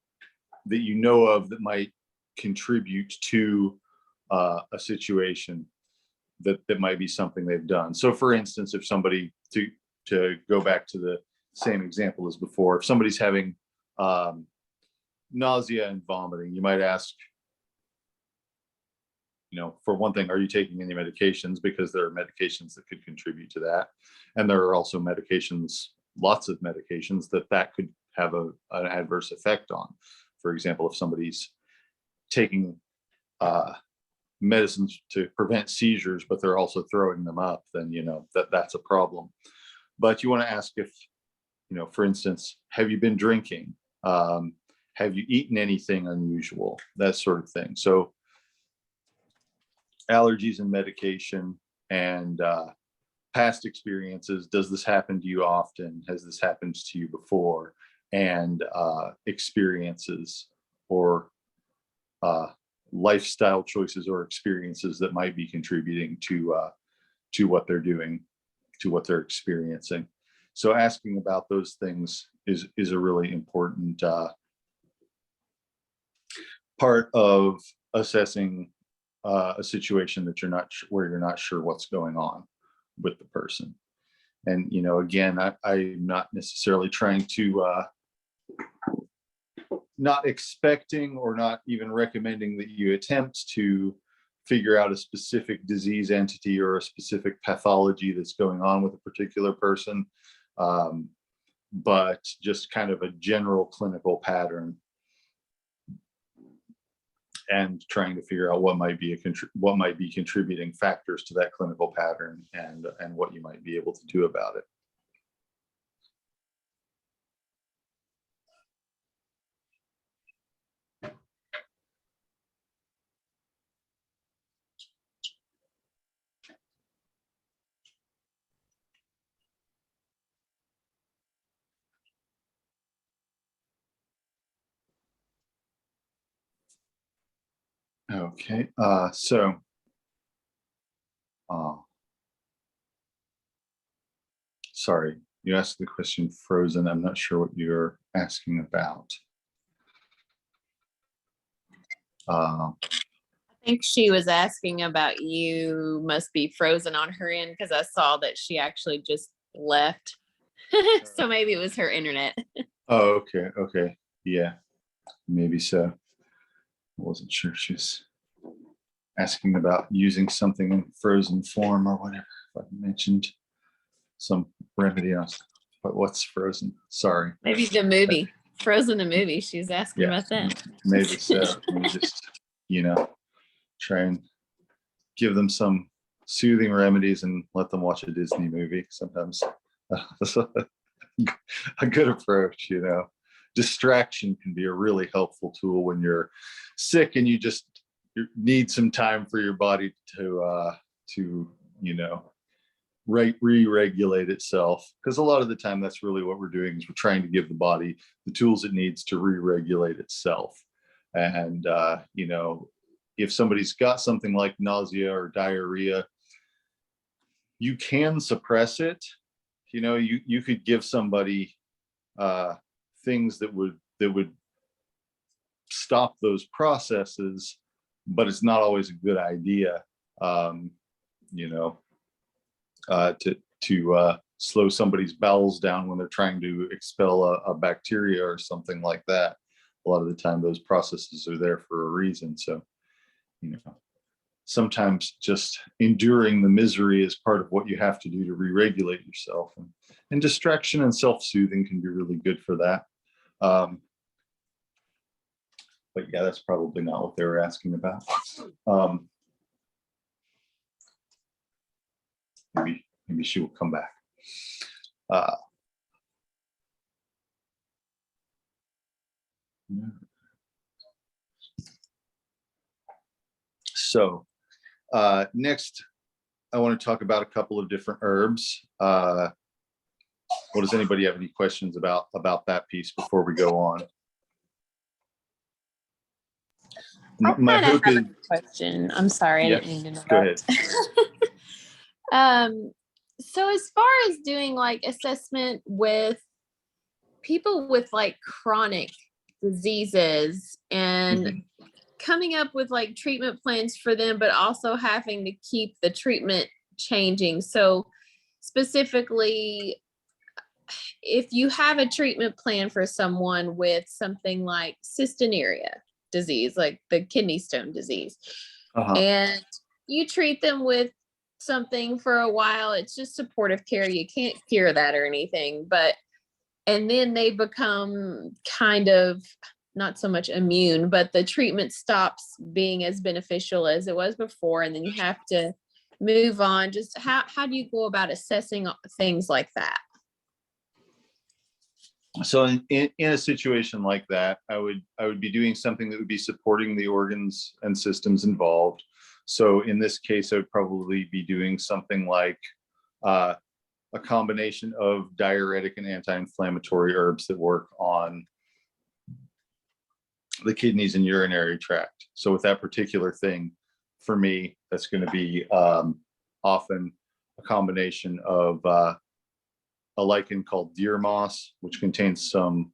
that you know of that might contribute to a situation that might be something they've done. So for instance, if somebody, to go back to the same example as before, if somebody's having nausea and vomiting, you might ask, for one thing, are you taking any medications? Because there are medications that could contribute to that. And there are also medications, lots of medications that could have an adverse effect on. For example, if somebody's taking medicines to prevent seizures, but they're also throwing them up, then that's a problem. But you want to ask if, for instance, have you been drinking? Have you eaten anything unusual? That sort of thing. So allergies and medication and past experiences. Does this happen to you often? Has this happened to you before? And experiences or lifestyle choices or experiences that might be contributing to what they're doing, to what they're experiencing. So asking about those things is a really important part of assessing a situation that where you're not sure what's going on with the person. And again, I'm not necessarily trying to not expecting or not even recommending that you attempt to figure out a specific disease entity or a specific pathology that's going on with a particular person, but just kind of a general clinical pattern, and trying to figure out what might be contributing factors to that clinical pattern, and what you might be able to do about it. Okay, sorry, you asked the question frozen. I'm not sure what you're asking about. I think she was asking about, you must be frozen on her end, because I saw that she actually just left. So maybe it was her internet. Oh, okay. Yeah, maybe so. I wasn't sure. She's asking about using something in frozen form or whatever. If I mentioned some remedy else. What's Frozen? Sorry. Maybe the movie, Frozen the movie. She's asking about that. Maybe so. We just, try and give them some soothing remedies and let them watch a Disney movie. Sometimes that's a good approach. Distraction can be a really helpful tool when you're sick and you need some time for your body to re-regulate itself, because a lot of the time that's really what we're doing, is we're trying to give the body the tools it needs to re-regulate itself. And if somebody's got something like nausea or diarrhea, you can suppress it. You could give somebody things that would stop those processes, but it's not always a good idea to slow somebody's bowels down when they're trying to expel a bacteria or something like that. A lot of the time those processes are there for a reason. So, sometimes just enduring the misery is part of what you have to do to re-regulate yourself. And distraction and self-soothing can be really good for that. But yeah, that's probably not what they were asking about. Maybe she will come back. So next, I want to talk about a couple of different herbs. Does anybody have any questions about that piece before we go on? I have a question. I'm sorry, I didn't mean to interrupt. Go ahead. So as far as doing like assessment with people with like chronic diseases and coming up with like treatment plans for them, but also having to keep the treatment changing. So specifically, if you have a treatment plan for someone with something like cystinuria disease, like the kidney stone disease, and you treat them with something for a while, it's just supportive care. You can't cure that or anything, and then they become kind of not so much immune, but the treatment stops being as beneficial as it was before. And then you have to move on. Just how do you go about assessing things like that? So in a situation like that, I would be doing something that would be supporting the organs and systems involved. So in this case, I would probably be doing something like a combination of diuretic and anti-inflammatory herbs that work on the kidneys and urinary tract. So with that particular thing, for me, that's going to be often a combination of a lichen called deer moss, which contains some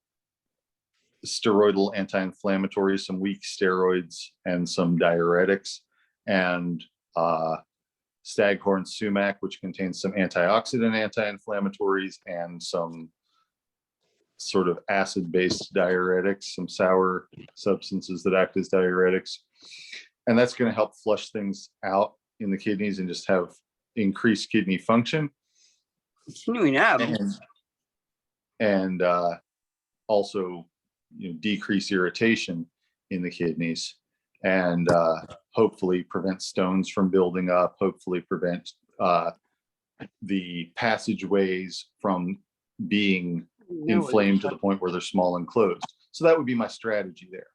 steroidal anti-inflammatories, some weak steroids, and some diuretics, and staghorn sumac, which contains some antioxidant anti-inflammatories and some sort of acid-based diuretics, some sour substances that act as diuretics. And that's going to help flush things out in the kidneys and just have increased kidney function. And also, decrease irritation in the kidneys, and hopefully prevent stones from building up, hopefully prevent the passageways from being inflamed to the point where they're small and closed. So that would be my strategy there.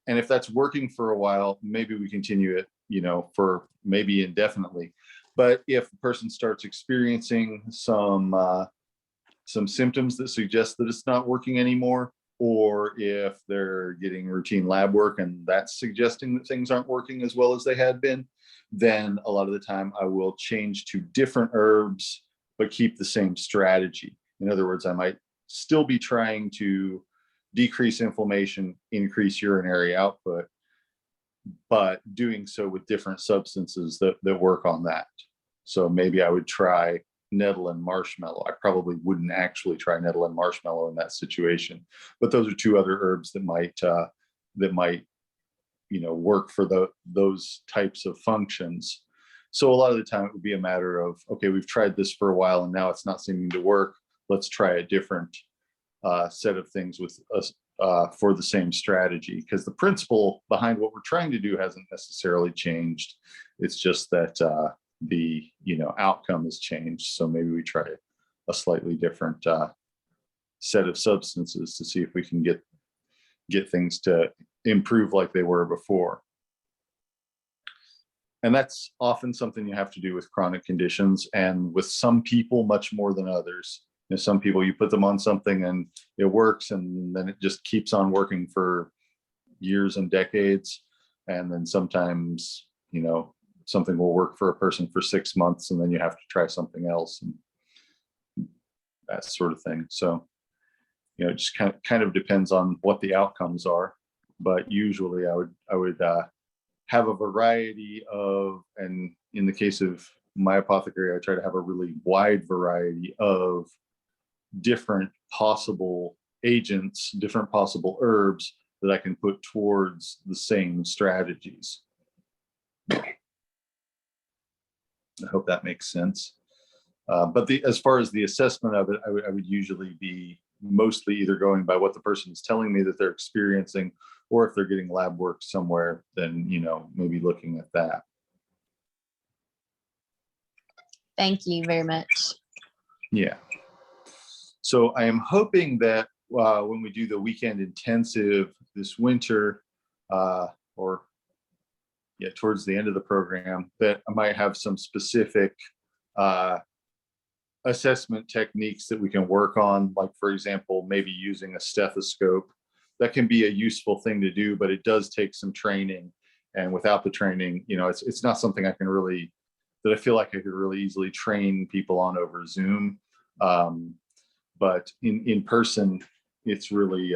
And if that's working for a while, maybe we continue it, for maybe indefinitely. But if the person starts experiencing some symptoms that suggest that it's not working anymore, or if they're getting routine lab work and that's suggesting that things aren't working as well as they had been, then a lot of the time I will change to different herbs, but keep the same strategy. In other words, I might still be trying to decrease inflammation, increase urinary output, but doing so with different substances that work on that. So maybe I would try nettle and marshmallow. I probably wouldn't actually try nettle and marshmallow in that situation, but those are two other herbs that might work for those types of functions. So a lot of the time it would be a matter of, okay, we've tried this for a while and now it's not seeming to work. let's try a different set of things with us for the same strategy, because the principle behind what we're trying to do hasn't necessarily changed. It's just that the outcome has changed. So maybe we try a slightly different set of substances to see if we can get things to improve like they were before. And that's often something you have to do with chronic conditions, and with some people much more than others. Some people, you put them on something and it works, and then it just keeps on working for years and decades. And then sometimes, something will work for a person for 6 months, and then you have to try something else, and that sort of thing. So, it just kind of depends on what the outcomes are. But usually I would have a variety of, and in the case of my apothecary, I try to have a really wide variety of different possible agents, different possible herbs that I can put towards the same strategies. I hope that makes sense. But as far as the assessment of it, I would usually be mostly either going by what the person is telling me that they're experiencing, or if they're getting lab work somewhere, then, maybe looking at that. Thank you very much. Yeah. So I am hoping that when we do the weekend intensive this winter, towards the end of the program, that I might have some specific assessment techniques that we can work on. Like, for example, maybe using a stethoscope. That can be a useful thing to do, but it does take some training. And without the training, it's not something that I feel like I could really easily train people on over Zoom. But in person, it's really,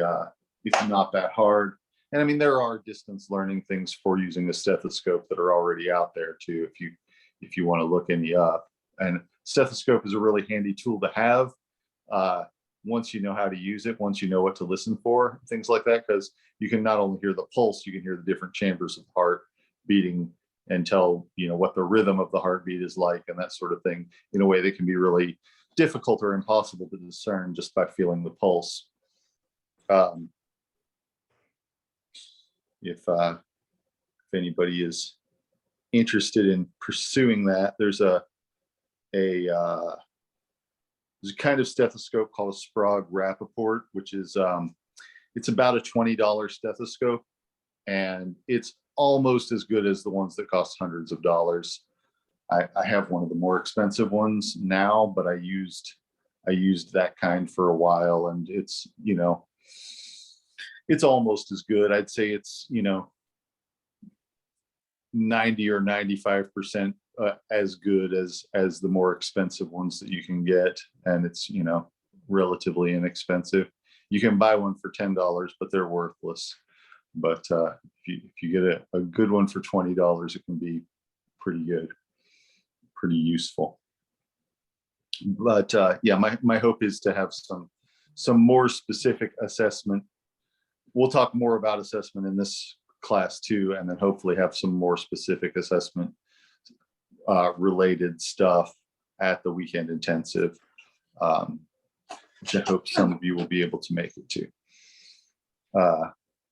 it's not that hard. And I mean, there are distance learning things for using a stethoscope that are already out there too, if you want to look any up. And stethoscope is a really handy tool to have once you know how to use it, once you know what to listen for, things like that, because you can not only hear the pulse, you can hear the different chambers of the heart beating and tell, what the rhythm of the heartbeat is like, and that sort of thing, in a way that can be really difficult or impossible to discern just by feeling the pulse. If anybody is interested in pursuing that, there's a kind of stethoscope called a Sprague Rappaport, which is it's about a $20 stethoscope, and it's almost as good as the ones that cost hundreds of dollars. I have one of the more expensive ones now, but I used that kind for a while, and it's it's almost as good. I'd say it's 90 or 95% as good as the more expensive ones that you can get, and it's relatively inexpensive. You can buy one for $10, but they're worthless. But if you get a good one for $20, it can be pretty good, pretty useful. But my hope is to have some more specific assessment. We'll talk more about assessment in this class too, and then hopefully have some more specific assessment related stuff at the weekend intensive, which I hope some of you will be able to make it to.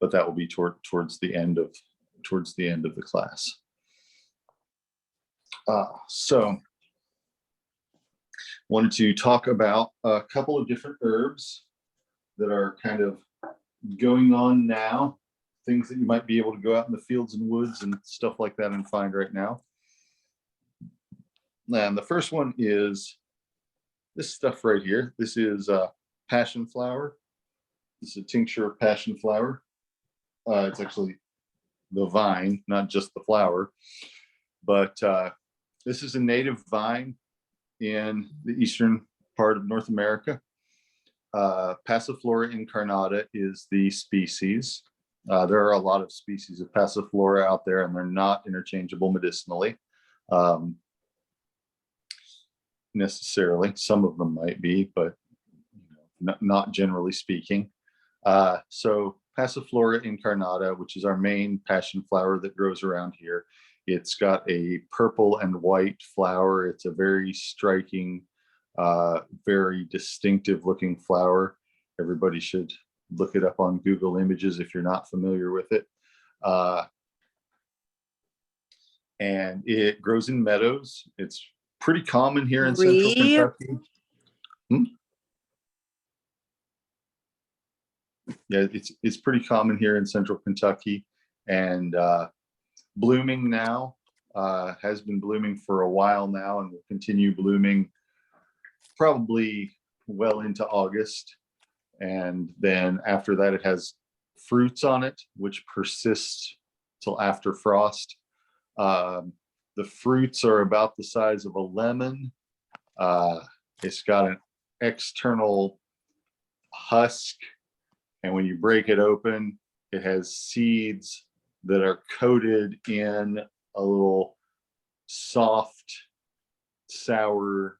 But that will be towards the end of the class. So wanted to talk about a couple of different herbs that are kind of going on now, things that you might be able to go out in the fields and woods and stuff like that and find right now. And the first one is this stuff right here. This is passion flower. This is a tincture of passion flower. It's actually the vine, not just the flower. But this is a native vine in the eastern part of North America. Passiflora incarnata is the species. There are a lot of species of Passiflora out there, and they're not interchangeable medicinally. Necessarily. Some of them might be, but not generally speaking. So Passiflora incarnata, which is our main passion flower that grows around here, it's got a purple and white flower. It's a very striking Very distinctive looking flower. Everybody should look it up on Google Images if you're not familiar with it. And it grows in meadows. It's pretty common here in central Kentucky. Yeah, it's pretty common here in central Kentucky, and blooming now. Has been blooming for a while now and will continue blooming probably well into August. And then after that, it has fruits on it, which persists till after frost. The fruits are about the size of a lemon. It's got an external husk, and when you break it open, it has seeds that are coated in a little soft, sour,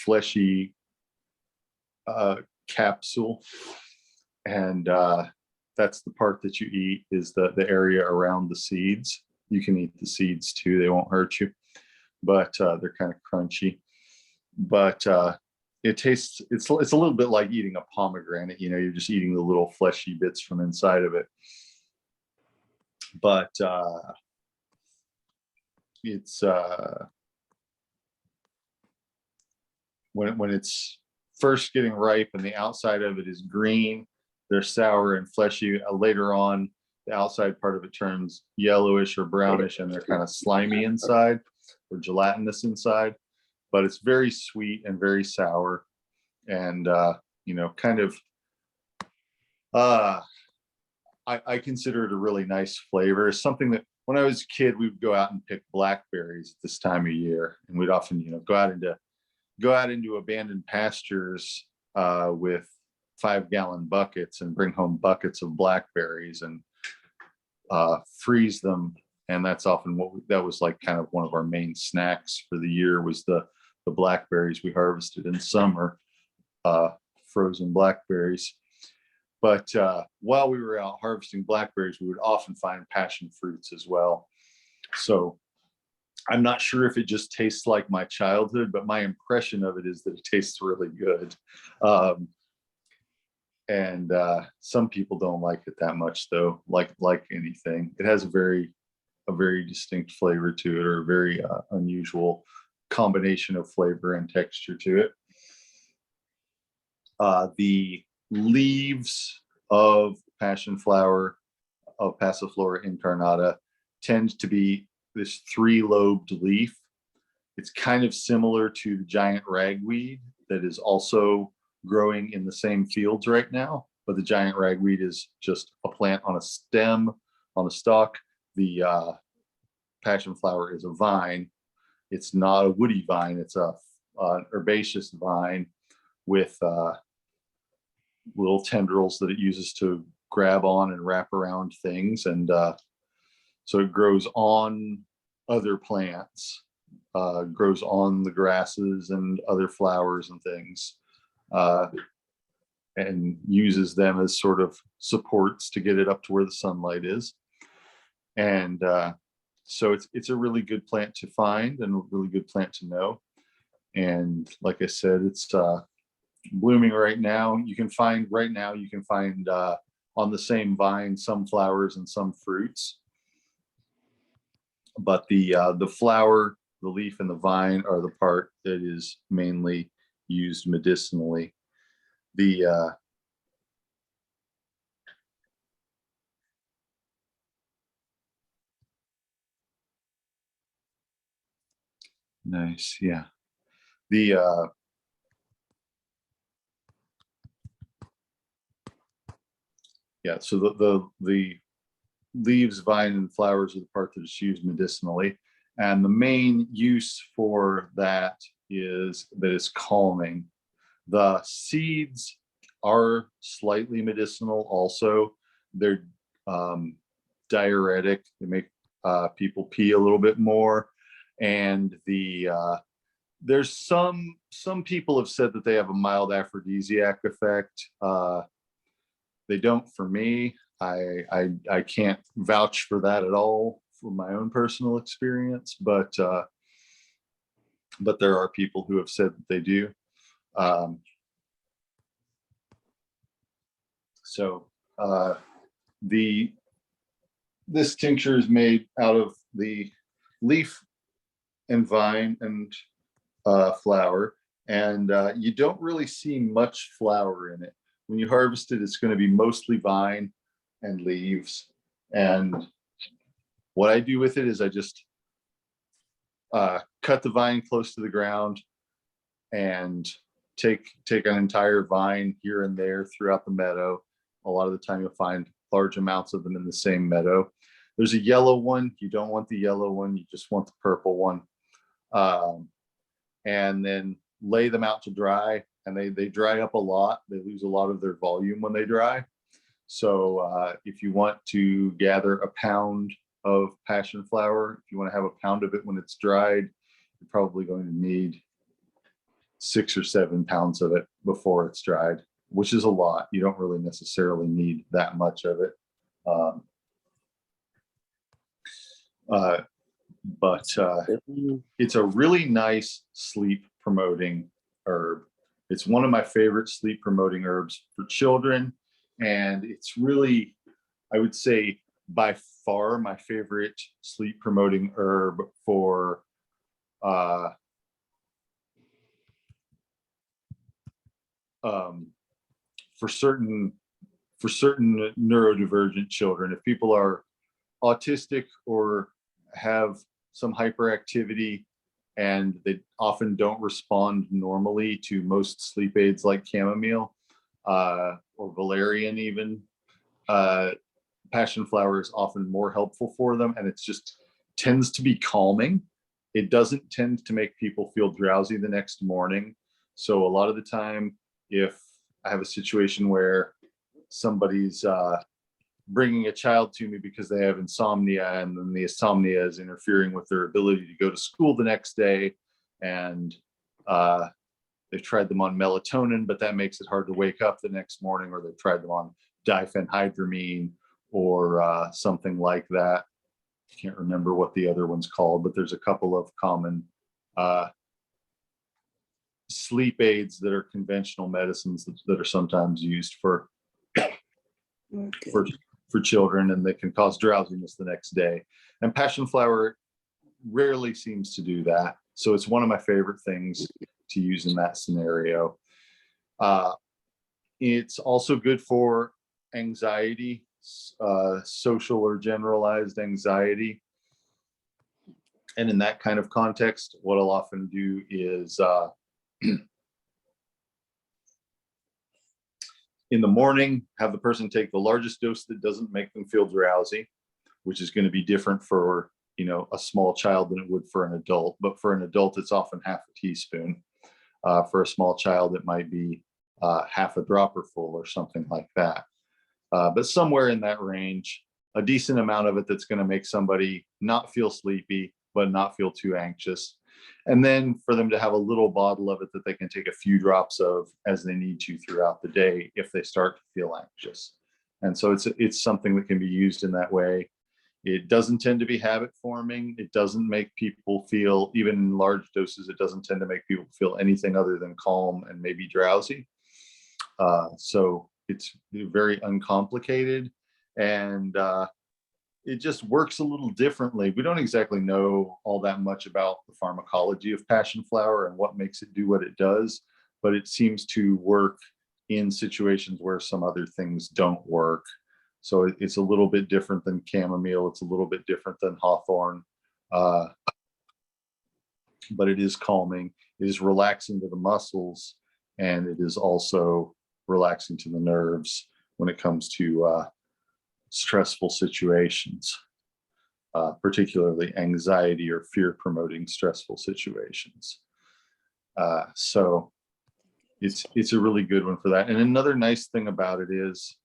fleshy capsule. And that's the part that you eat, is the area around the seeds. You can eat the seeds too, they won't hurt you, but they're kind of crunchy. But it tastes, it's a little bit like eating a pomegranate, you know, you're just eating the little fleshy bits from inside of it. But it's when it's first getting ripe and the outside of it is green, they're sour and fleshy. Later on, the outside part of it turns yellowish or brownish, and they're kind of slimy inside or gelatinous inside. But it's very sweet and very sour, and you know, kind of I consider it a really nice flavor. It's something that when I was a kid, we would go out and pick blackberries at this time of year, and we'd often, you know, go out into abandoned pastures with 5-gallon buckets and bring home buckets of blackberries and freeze them. And that's often that was like kind of one of our main snacks for the year, was the blackberries we harvested in summer, frozen blackberries. But while we were out harvesting blackberries, we would often find passion fruits as well. So I'm not sure if it just tastes like my childhood, but my impression of it is that it tastes really good. And some people don't like it that much, though. Like anything, it has a very distinct flavor to it, or a very unusual combination of flavor and texture to it. The leaves of passion flower, of Passiflora incarnata, tend to be this 3-lobed leaf. It's kind of similar to the giant ragweed that is also growing in the same fields right now, but the giant ragweed is just a plant on a stem, on a stalk. The passion flower is a vine. It's not a woody vine, it's an herbaceous vine with little tendrils that it uses to grab on and wrap around things. And so it grows on other plants, grows on the grasses and other flowers and things, and uses them as sort of supports to get it up to where the sunlight is. And so it's a really good plant to find and a really good plant to know. And like I said, it's blooming right now. You can find on the same vine some flowers and some fruits, but the flower, the leaf, and the vine are the part that is mainly used medicinally. Nice, yeah. Yeah, so the leaves, vine, and flowers are the part that is used medicinally. And the main use for that is that it's calming. The seeds are slightly medicinal also. They're diuretic. They make people pee a little bit more. And there's some people have said that they have a mild aphrodisiac effect. They don't for me. I can't vouch for that at all from my own personal experience, but but there are people who have said that they do. So this tincture is made out of the leaf and vine and flower, and you don't really see much flower in it. When you harvest it, it's going to be mostly vine and leaves. And what I do with it is I just cut the vine close to the ground and take an entire vine here and there throughout the meadow. A lot of the time you'll find large amounts of them in the same meadow. There's a yellow one. You don't want the yellow one. You just want the purple one. And then lay them out to dry, and they dry up a lot. They lose a lot of their volume when they dry. So if you want to gather a pound of passion flower, if you want to have a pound of it when it's dried, you're probably going to need 6 or 7 pounds of it before it's dried, which is a lot. You don't really necessarily need that much of it. But it's a really nice sleep promoting herb. It's one of my favorite sleep promoting herbs for children. And it's really, I would say, by far my favorite sleep promoting herb for certain neurodivergent children. If people are autistic or have some hyperactivity and they often don't respond normally to most sleep aids like chamomile or valerian even, passion flower is often more helpful for them, and it's just tends to be calming. It doesn't tend to make people feel drowsy the next morning. So a lot of the time, if I have a situation where somebody's bringing a child to me because they have insomnia, and then the insomnia is interfering with their ability to go to school the next day, and they've tried them on melatonin, but that makes it hard to wake up the next morning, or they've tried them on diphenhydramine or something like that. I can't remember what the other one's called, but there's a couple of common sleep aids that are conventional medicines that are sometimes used for children, and they can cause drowsiness the next day. And passion flower rarely seems to do that. So it's one of my favorite things to use in that scenario. It's also good for anxiety, social or generalized anxiety. And in that kind of context, what I'll often do is in the morning, have the person take the largest dose that doesn't make them feel drowsy, which is going to be different for, a small child than it would for an adult. But for an adult, it's often half a teaspoon. For a small child, it might be half a dropper full or something like that. But somewhere in that range, a decent amount of it that's going to make somebody not feel sleepy, but not feel too anxious. And then for them to have a little bottle of it that they can take a few drops of as they need to throughout the day if they start to feel anxious. And so it's something that can be used in that way. It doesn't tend to be habit forming. It doesn't make people feel, even in large doses, it doesn't tend to make people feel anything other than calm and maybe drowsy. So it's very uncomplicated, and it just works a little differently. We don't exactly know all that much about the pharmacology of passion flower and what makes it do what it does, but it seems to work in situations where some other things don't work. So it's a little bit different than chamomile. It's a little bit different than hawthorn, but it is calming. It is relaxing to the muscles, and it is also relaxing to the nerves when it comes to stressful situations, particularly anxiety or fear promoting stressful situations. So it's a really good one for that. And another nice thing about it is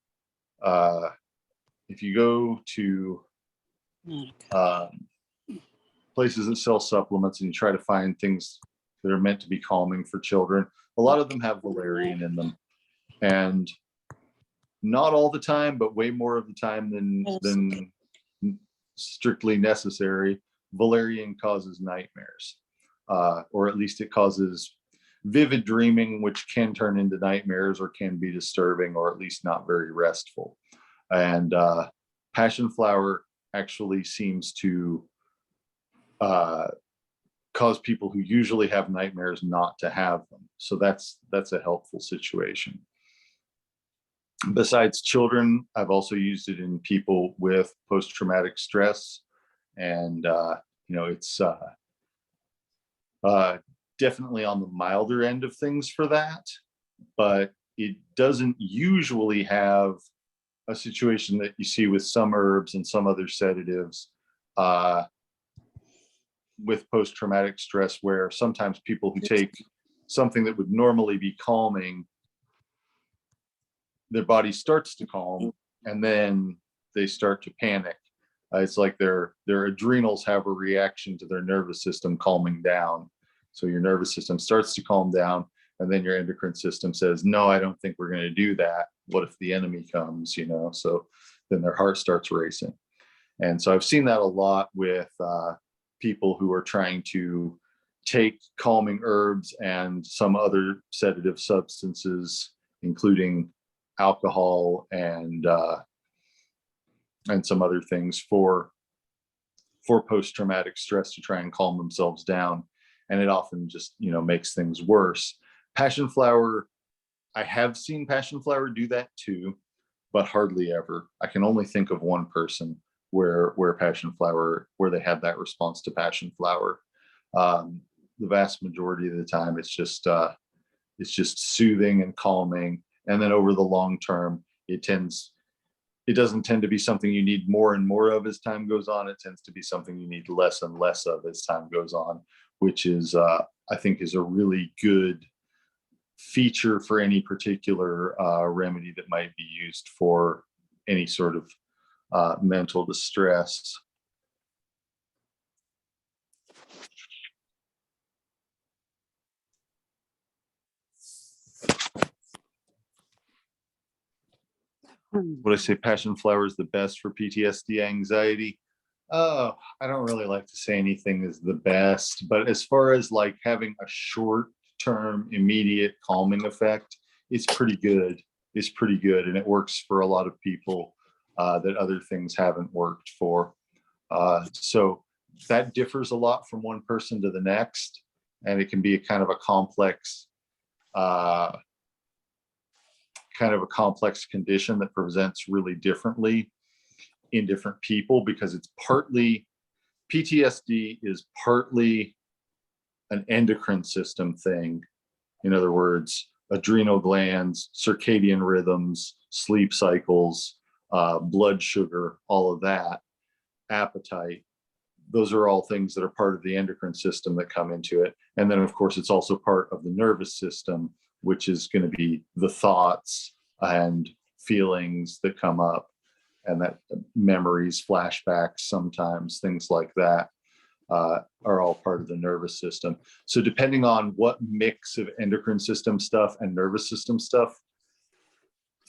if you go to places that sell supplements and you try to find things that are meant to be calming for children, a lot of them have valerian in them. And not all the time, but way more of the time than strictly necessary, valerian causes nightmares. or at least it causes vivid dreaming, which can turn into nightmares or can be disturbing or at least not very restful. And passion flower actually seems to cause people who usually have nightmares not to have them. So that's a helpful situation. Besides children, I've also used it in people with post-traumatic stress. And, it's definitely on the milder end of things for that, but it doesn't usually have a situation that you see with some herbs and some other sedatives with post-traumatic stress, where sometimes people who take something that would normally be calming, their body starts to calm and then they start to panic. It's like their adrenals have a reaction to their nervous system calming down. So your nervous system starts to calm down, and then your endocrine system says, no, I don't think we're going to do that. What if the enemy comes, So then their heart starts racing. And so I've seen that a lot with people who are trying to take calming herbs and some other sedative substances, including alcohol and some other things for post-traumatic stress to try and calm themselves down. And it often just, makes things worse. Passion flower, I have seen passion flower do that too, but hardly ever. I can only think of one person where passion flower, where they had that response to passion flower. The vast majority of the time, it's just soothing and calming. And then over the long term, it doesn't tend to be something you need more and more of as time goes on. It tends to be something you need less and less of as time goes on, which is, I think, is a really good feature for any particular remedy that might be used for any sort of mental distress. Would I say passion flower is the best for PTSD anxiety? Oh, I don't really like to say anything is the best, but as far as like having a short-term, immediate calming effect, it's pretty good. It's pretty good, and it works for a lot of people that other things haven't worked for. So that differs a lot from one person to the next, and it can be a kind of a complex condition that presents really differently in different people, because it's partly PTSD is partly an endocrine system thing. In other words, adrenal glands, circadian rhythms, sleep cycles, blood sugar, all of that, appetite. Those are all things that are part of the endocrine system that come into it. And then, of course, it's also part of the nervous system, which is going to be the thoughts and feelings that come up, and that memories, flashbacks, sometimes things like that are all part of the nervous system. So depending on what mix of endocrine system stuff and nervous system stuff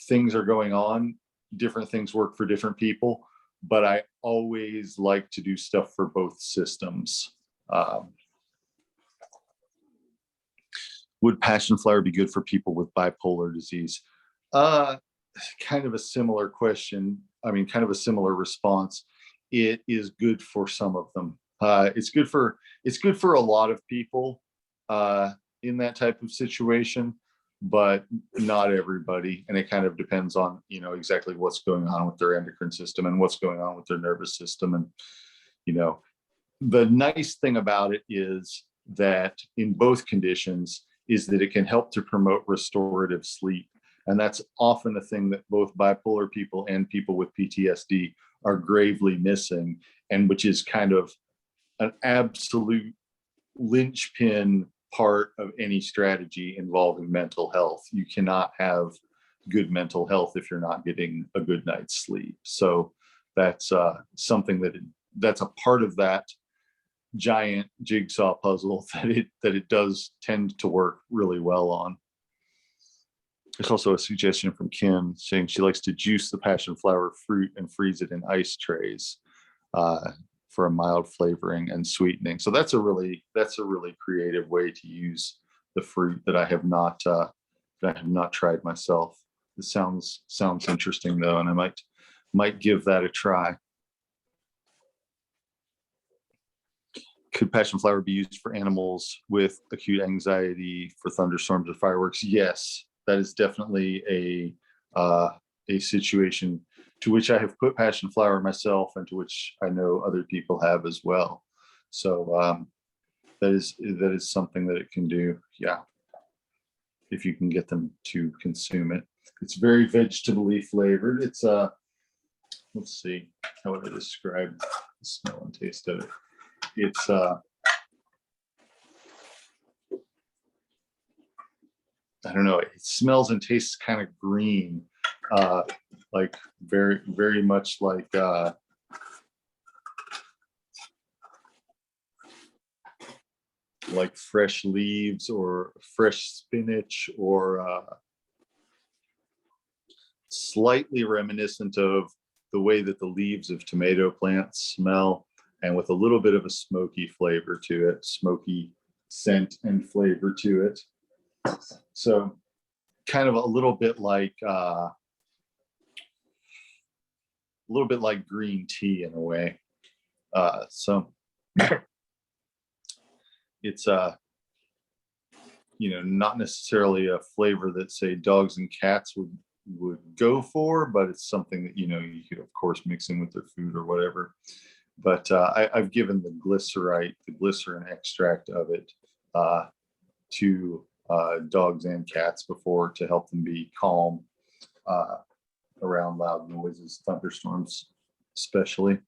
things are going on, different things work for different people. But I always like to do stuff for both systems. Would passion flower be good for people with bipolar disease? Kind of a similar question. I mean, kind of a similar response. It is good for some of them. It's good for a lot of people in that type of situation, but not everybody. And it kind of depends on, exactly what's going on with their endocrine system and what's going on with their nervous system. And, the nice thing about it is that in both conditions is that it can help to promote restorative sleep. And that's often a thing that both bipolar people and people with PTSD are gravely missing, and which is kind of an absolute linchpin part of any strategy involving mental health. You cannot have good mental health if you're not getting a good night's sleep. So that's something that's a part of that giant jigsaw puzzle that it does tend to work really well on. There's also a suggestion from Kim saying she likes to juice the passion flower fruit and freeze it in ice trays. for a mild flavoring and sweetening. So that's a really creative way to use the fruit that I have not tried myself. It sounds interesting though, and I might give that a try. Could passion flower be used for animals with acute anxiety for thunderstorms or fireworks? Yes, that is definitely a situation to which I have put passion flower myself, and to which I know other people have as well. So that is something that it can do. Yeah, if you can get them to consume it. It's very vegetable-y flavored. It's let's see, how would I describe the smell and taste of it? It's I don't know, it smells and tastes kind of green, like very much like fresh leaves or fresh spinach, or slightly reminiscent of the way that the leaves of tomato plants smell, and with a little bit of a smoky flavor to it, smoky scent and flavor to it. So kind of a little bit like green tea in a way. So it's not necessarily a flavor that, say, dogs and cats would go for, but it's something that you could of course mix in with their food or whatever. But I've given the glycerin extract of it to dogs and cats before, to help them be calm around loud noises, thunderstorms especially.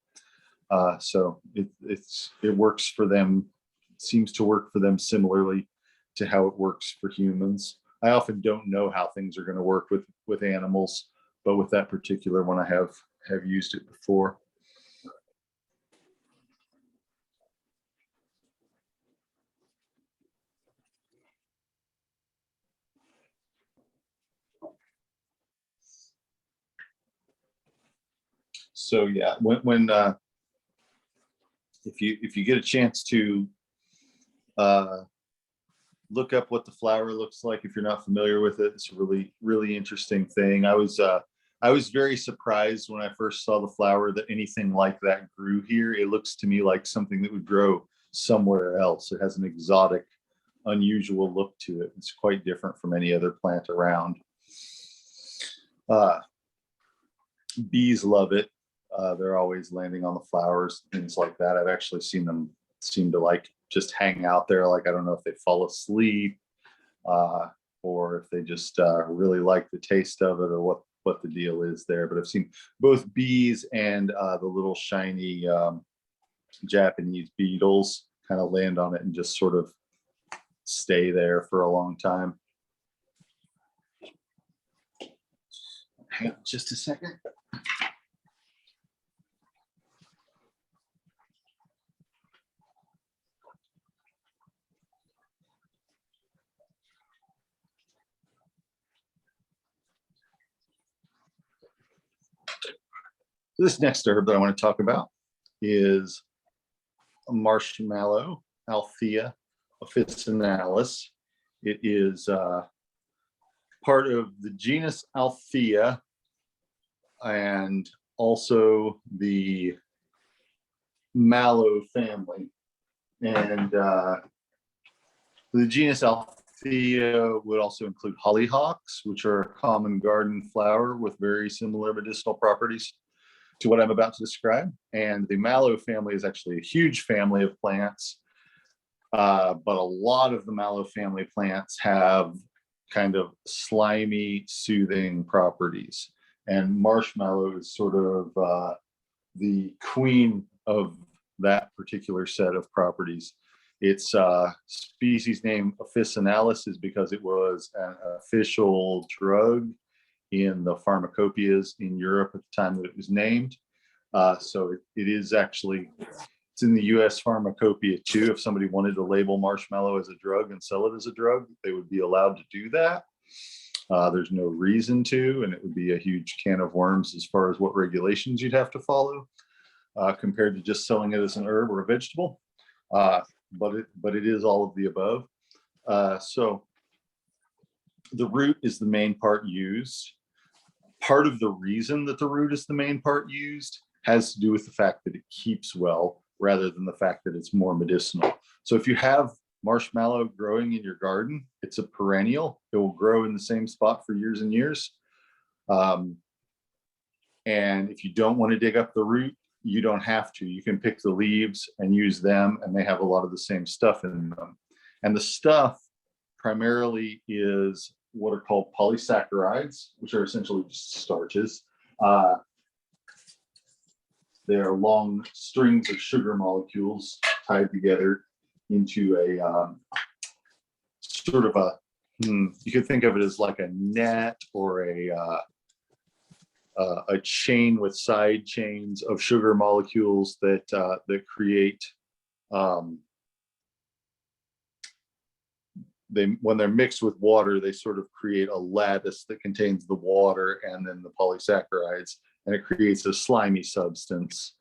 So it works for them. It seems to work for them similarly to how it works for humans. I often don't know how things are going to work with animals, but with that particular one, I have used it before. So yeah, when if you get a chance to look up what the flower looks like, if you're not familiar with it, it's a really interesting thing. I was very surprised when I first saw the flower that anything like that grew here. It looks to me like something that would grow somewhere else. It has an exotic, unusual look to it. It's quite different from any other plant around. Bees love it. They're always landing on the flowers, things like that. I've actually seen them seem to like just hang out there. Like, I don't know if they fall asleep or if they just really like the taste of it, or what the deal is there. But I've seen both bees and the little shiny Japanese beetles kind of land on it and just sort of stay there for a long time. Hang on just a second. This next herb that I want to talk about is a marshmallow, Althea officinalis. It is part of the genus Althea, and also the mallow family. And the genus Althea would also include hollyhocks, which are a common garden flower with very similar medicinal properties to what I'm about to describe. And the mallow family is actually a huge family of plants, but a lot of the mallow family plants have kind of slimy, soothing properties. And marshmallow is sort of the queen of that particular set of properties. Its species name officinalis is because it was an official drug in the pharmacopoeias in Europe at the time that it was named. So it is actually, it's in the US pharmacopoeia too. If somebody wanted to label marshmallow as a drug and sell it as a drug, they would be allowed to do that. There's no reason to, and it would be a huge can of worms as far as what regulations you'd have to follow. compared to just selling it as an herb or a vegetable. But it is all of the above. So the root is the main part used. Part of the reason that the root is the main part used has to do with the fact that it keeps well rather than the fact that it's more medicinal. So if you have marshmallow growing in your garden, it's a perennial. It will grow in the same spot for years and years. And if you don't want to dig up the root, you don't have to. You can pick the leaves and use them, and they have a lot of the same stuff in them. And the stuff primarily is what are called polysaccharides, which are essentially just starches. They are long strings of sugar molecules tied together into a sort of a, you could think of it as like a net or a chain with side chains of sugar molecules that create, when they're mixed with water, they sort of create a lattice that contains the water and then the polysaccharides, and it creates a slimy substance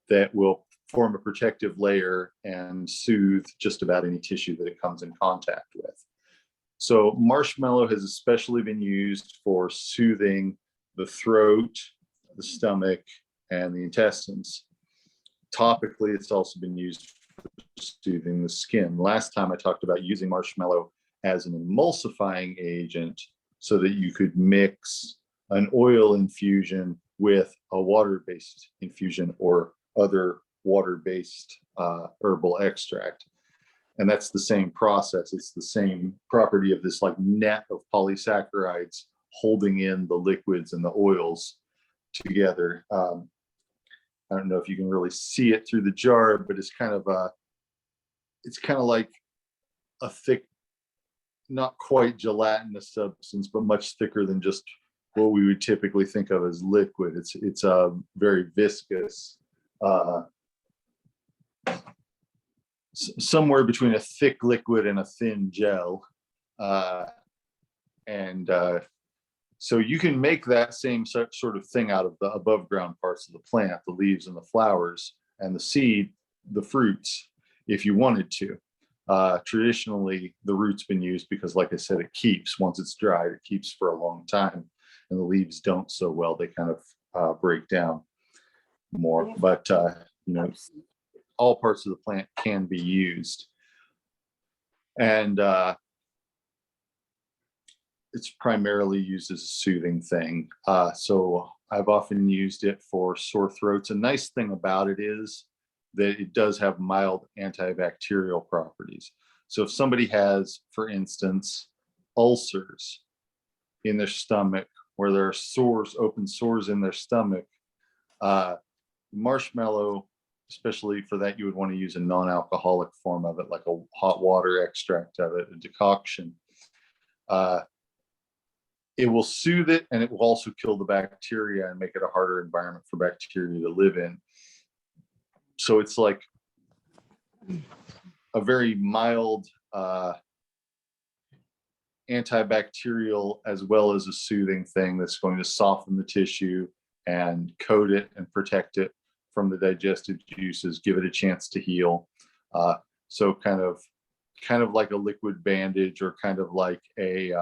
that will form a protective layer and soothe just about any tissue that it comes in contact with. So marshmallow has especially been used for soothing the throat, the stomach, and the intestines. Topically, it's also been used for soothing the skin. Last time I talked about using marshmallow as an emulsifying agent so that you could mix an oil infusion with a water-based infusion or other water-based herbal extract. And that's the same process. It's the same property of this like net of polysaccharides holding in the liquids and the oils together. I don't know if you can really see it through the jar, but it's kind of like a thick, not quite gelatinous substance, but much thicker than just what we would typically think of as liquid. It's very viscous, somewhere between a thick liquid and a thin gel. So you can make that same sort of thing out of the above ground parts of the plant, the leaves and the flowers and the seed, the fruits, if you wanted to. Traditionally, the root's been used because, like I said, it keeps. Once it's dried, it keeps for a long time, and the leaves don't so well. They kind of break down more. But all parts of the plant can be used, and it's primarily used as a soothing thing. So I've often used it for sore throats. A nice thing about it is that it does have mild antibacterial properties. So if somebody has, for instance, ulcers in their stomach, where there are sores, open sores in their stomach, marshmallow, especially for that, you would want to use a non-alcoholic form of it, like a hot water extract of it, a decoction. It will soothe it, and it will also kill the bacteria and make it a harder environment for bacteria to live in. So it's like a very mild antibacterial as well as a soothing thing that's going to soften the tissue and coat it and protect it from the digestive juices, give it a chance to heal. So kind of like a liquid bandage, or kind of like an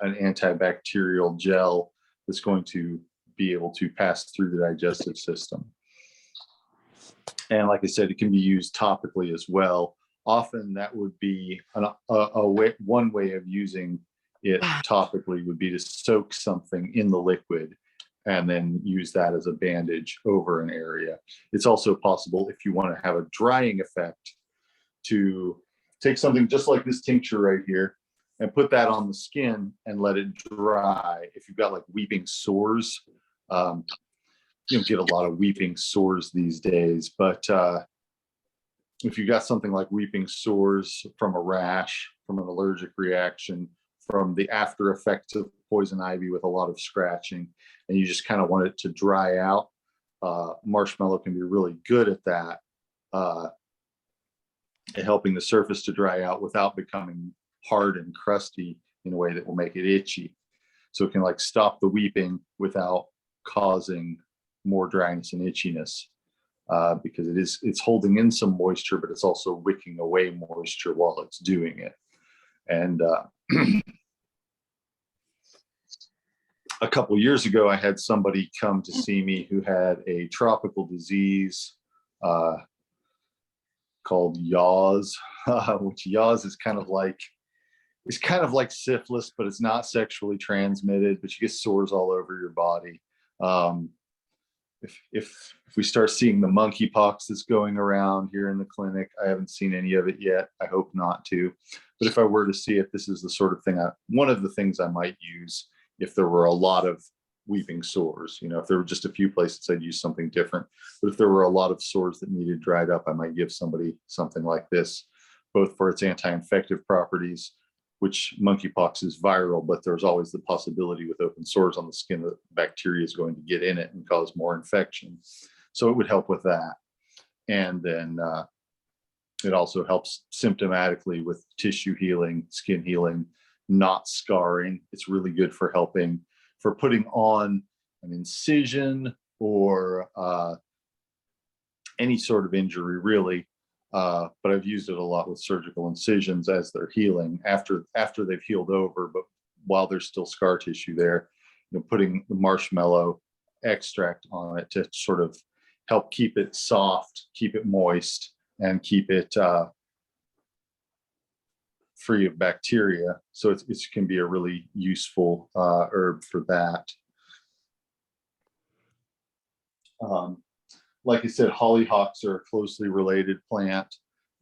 antibacterial gel that's going to be able to pass through the digestive system. And like I said, it can be used topically as well. Often that would be one way of using it topically would be to soak something in the liquid and then use that as a bandage over an area. It's also possible, if you want to have a drying effect, to take something just like this tincture right here and put that on the skin and let it dry. If you've got like weeping sores, you don't get a lot of weeping sores these days, but if you got something like weeping sores from a rash, from an allergic reaction, from the after effects of poison ivy with a lot of scratching, and you just kind of want it to dry out, marshmallow can be really good at that, at helping the surface to dry out without becoming hard and crusty in a way that will make it itchy. So it can like stop the weeping without causing more dryness and itchiness because it's holding in some moisture, but it's also wicking away moisture while it's doing it. And a couple years ago, I had somebody come to see me who had a tropical disease called yaws, which yaws is kind of like, it's kind of like syphilis, but it's not sexually transmitted, but you get sores all over your body. If we start seeing the monkeypox that's going around here in the clinic, I haven't seen any of it yet. I hope not to. But if I were to see it, this is the sort of thing, one of the things I might use if there were a lot of weeping sores. You know, if there were just a few places, I'd use something different. But if there were a lot of sores that needed dried up, I might give somebody something like this, both for its anti-infective properties, which monkeypox is viral, but there's always the possibility with open sores on the skin that bacteria is going to get in it and cause more infection. So it would help with that. And then it also helps symptomatically with tissue healing, skin healing, not scarring. It's really good for helping, for putting on an incision or any sort of injury, really. But I've used it a lot with surgical incisions as they're healing after they've healed over, but while there's still scar tissue there, you know, putting the marshmallow extract on it to sort of help keep it soft, keep it moist, and keep it free of bacteria. So it can be a really useful herb for that. Like I said, hollyhocks are a closely related plant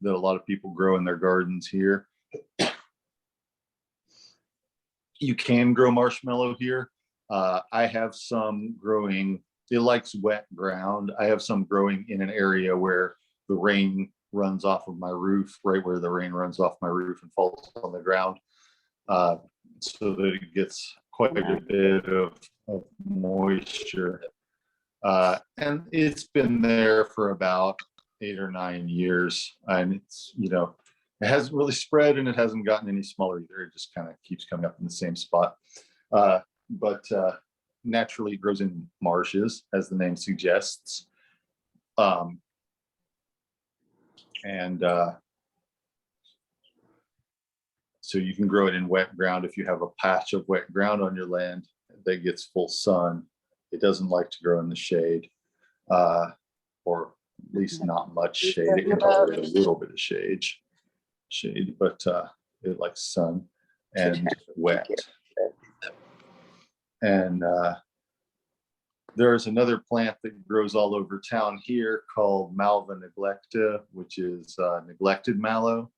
that a lot of people grow in their gardens here. You can grow marshmallow here. I have some growing, it likes wet ground. I have some growing in an area where the rain runs off of my roof, right where the rain runs off my roof and falls on the ground, so that it gets quite a bit of moisture. And it's been there for about 8 or 9 years, and it's, you know, it hasn't really spread and it hasn't gotten any smaller either. It just kind of keeps coming up in the same spot. But naturally it grows in marshes, as the name suggests. So you can grow it in wet ground. If you have a patch of wet ground on your land that gets full sun, it doesn't like to grow in the shade, or at least not much shade. It can tolerate a little bit of shade, but it likes sun and wet. And there's another plant that grows all over town here called Malva neglecta, which is neglected mallow,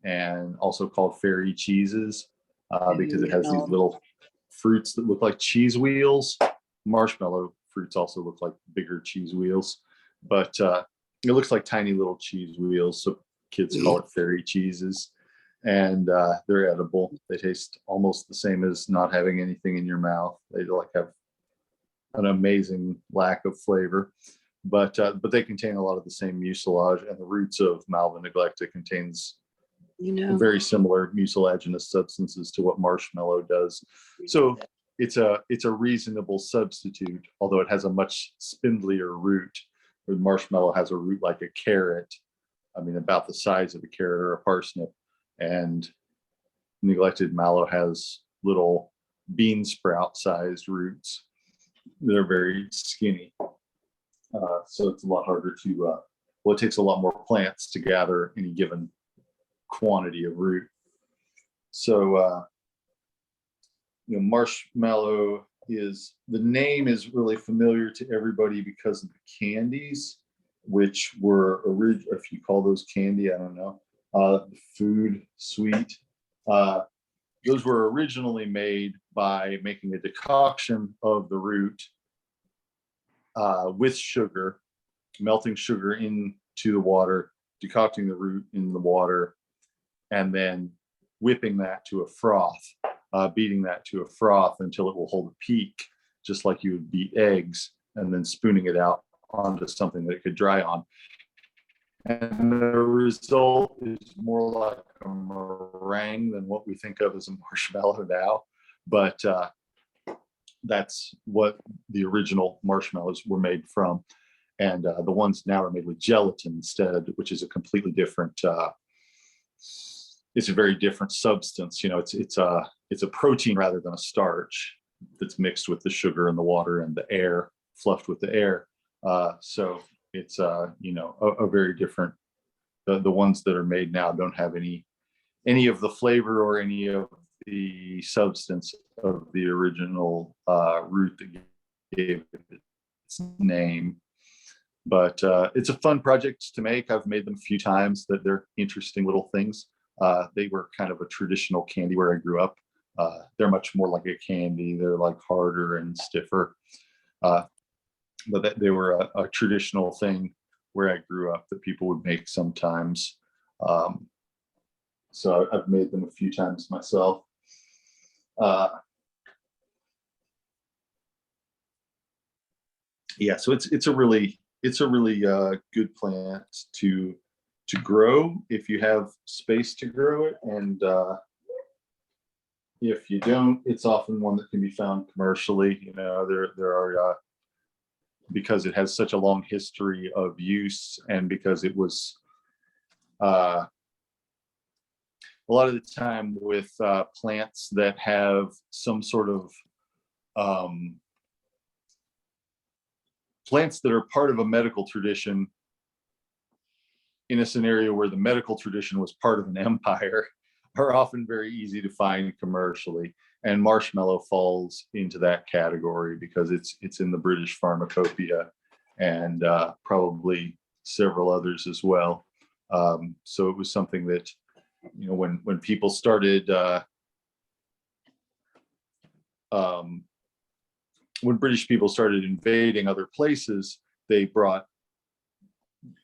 and also called fairy cheeses, because it has these little fruits that look like cheese wheels. Marshmallow fruits also look like bigger cheese wheels, but it looks like tiny little cheese wheels, so kids call it fairy cheeses. And they're edible. They taste almost the same as not having anything in your mouth. They like have an amazing lack of flavor, but they contain a lot of the same mucilage, and the roots of Malva neglecta contains, you know, very similar mucilaginous substances to what marshmallow does. So it's a reasonable substitute, although it has a much spindlier root. Where marshmallow has a root like a carrot, I mean about the size of a carrot or a parsnip, and neglected mallow has little bean sprout sized roots. They're very skinny, so it's a lot harder to well, it takes a lot more plants to gather any given quantity of root. So you know, marshmallow is, the name is really familiar to everybody because of the candies, which were original, if you call those candy, I don't know, food sweet. Those were originally made by making a decoction of the root with sugar, melting sugar into the water, decocting the root in the water, and then whipping that to a froth, beating that to a froth until it will hold a peak, just like you would beat eggs, and then spooning it out onto something that it could dry on. And the result is more like a meringue than what we think of as a marshmallow now. But that's what the original marshmallows were made from. And the ones now are made with gelatin instead, which is a completely different, it's a very different substance. You know, it's a protein rather than a starch that's mixed with the sugar and the water and the air, fluffed with the air. So it's, you know, a very different, the ones that are made now don't have any of the flavor or any of the substance of the original root that gave it its name. But it's a fun project to make. I've made them a few times. That they're interesting little things. They were kind of a traditional candy where I grew up. They're much more like a candy. They're like harder and stiffer. But they were a traditional thing where I grew up that people would make sometimes. So I've made them a few times myself. Yeah, so it's a really good plant to grow if you have space to grow it, and if you don't, it's often one that can be found commercially. You know, there are because it has such a long history of use, and because it was a lot of the time with plants that have some sort of plants that are part of a medical tradition in a scenario where the medical tradition was part of an empire are often very easy to find commercially. And marshmallow falls into that category because it's in the British pharmacopoeia and probably several others as well. So it was something that, you know, when people started when British people started invading other places, they brought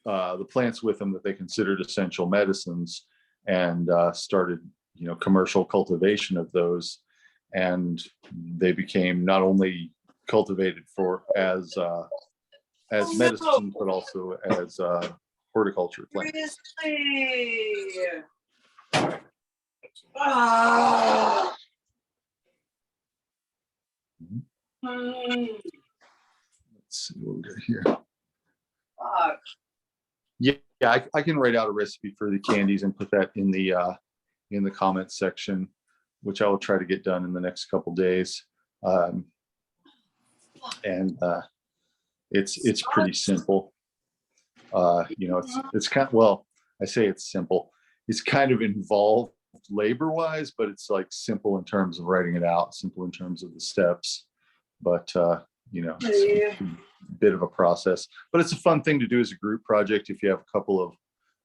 the plants with them that they considered essential medicines, and started, you know, commercial cultivation of those, and they became not only cultivated for as medicine, but also as horticulture plants. Let's see what we got here. Yeah, I can write out a recipe for the candies and put that in the comments section, which I will try to get done in the next couple days. And it's pretty simple. You know, it's kind of, well, I say it's simple. It's kind of involved labor-wise, but it's like simple in terms of writing it out, simple in terms of the steps. But you know, it's a bit of a process, but it's a fun thing to do as a group project if you have a couple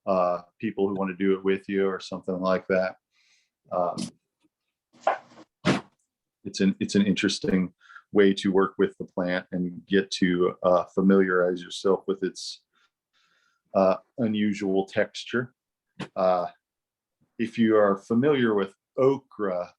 of people who want to do it with you or something like that. It's an interesting way to work with the plant and get to familiarize yourself with its unusual texture. If you are familiar with okra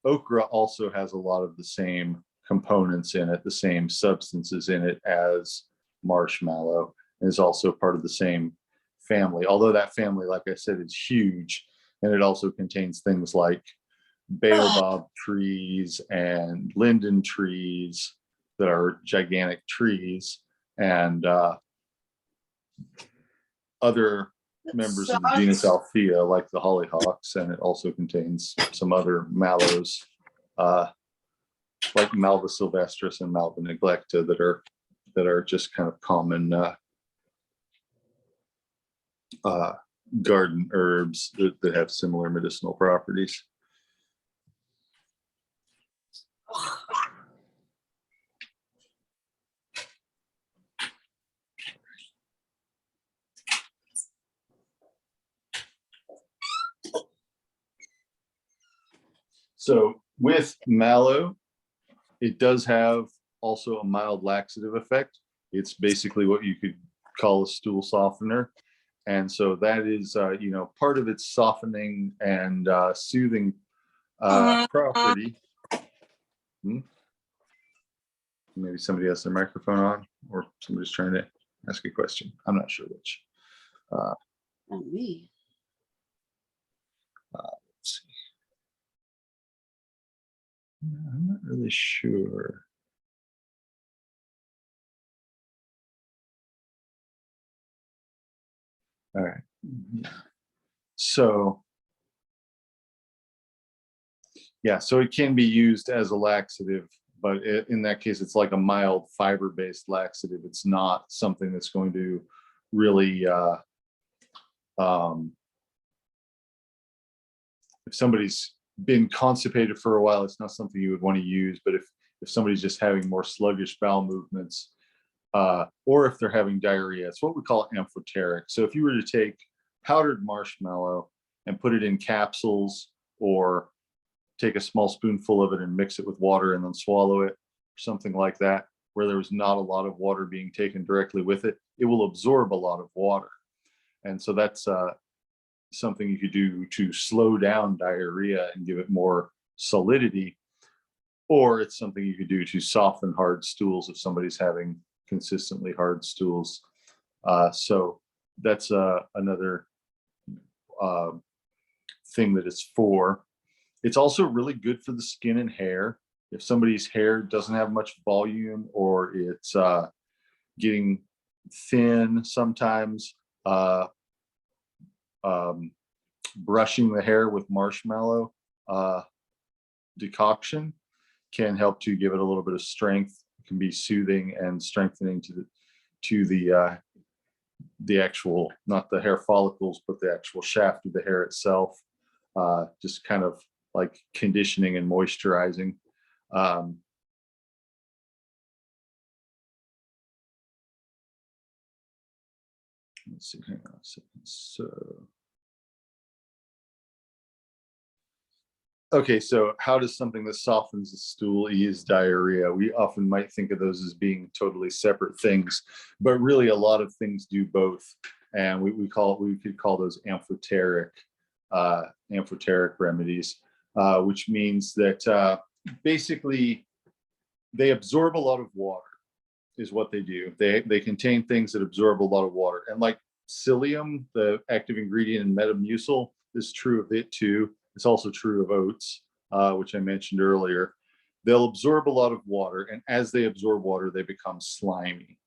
also has a lot of the same components in it, the same substances in it as marshmallow, and is also part of the same family. Although that family, like I said, is huge, and it also contains things like baobab trees and linden trees that are gigantic trees, and other members of the genus Althea, like the hollyhocks, and it also contains some other mallows, like Malva sylvestris and Malva neglecta, that are just kind of common garden herbs that have similar medicinal properties. So with mallow, it does have also a mild laxative effect. It's basically what you could call a stool softener. And so that is, you know, part of its softening and soothing property. Maybe somebody has their microphone on, or somebody's trying to ask a question. I'm not sure which. Not me. Let's see. I'm not really sure. All right. So, yeah, so it can be used as a laxative, but in that case, it's like a mild fiber-based laxative. It's not something that's going to really, if somebody's been constipated for a while, it's not something you would want to use. But if somebody's just having more sluggish bowel movements, or if they're having diarrhea, it's what we call amphoteric. So if you were to take powdered marshmallow and put it in capsules, or take a small spoonful of it and mix it with water and then swallow it, or something like that, where there was not a lot of water being taken directly with it, it will absorb a lot of water. And so that's something you could do to slow down diarrhea and give it more solidity. Or it's something you could do to soften hard stools if somebody's having consistently hard stools. So that's another thing that it's for. It's also really good for the skin and hair. If somebody's hair doesn't have much volume, or it's getting thin sometimes, brushing the hair with marshmallow decoction can help to give it a little bit of strength. It can be soothing and strengthening to the actual, not the hair follicles, but the actual shaft of the hair itself. Just kind of like conditioning and moisturizing. Let's see, hang on a second. So, okay, so how does something that softens the stool ease diarrhea? We often might think of those as being totally separate things, but really a lot of things do both. And we could call those amphoteric remedies, which means that basically they absorb a lot of water, is what they do. They contain things that absorb a lot of water. And like psyllium, the active ingredient in Metamucil, is true of it too. It's also true of oats, which I mentioned earlier. They'll absorb a lot of water, and as they absorb water, they become slimy.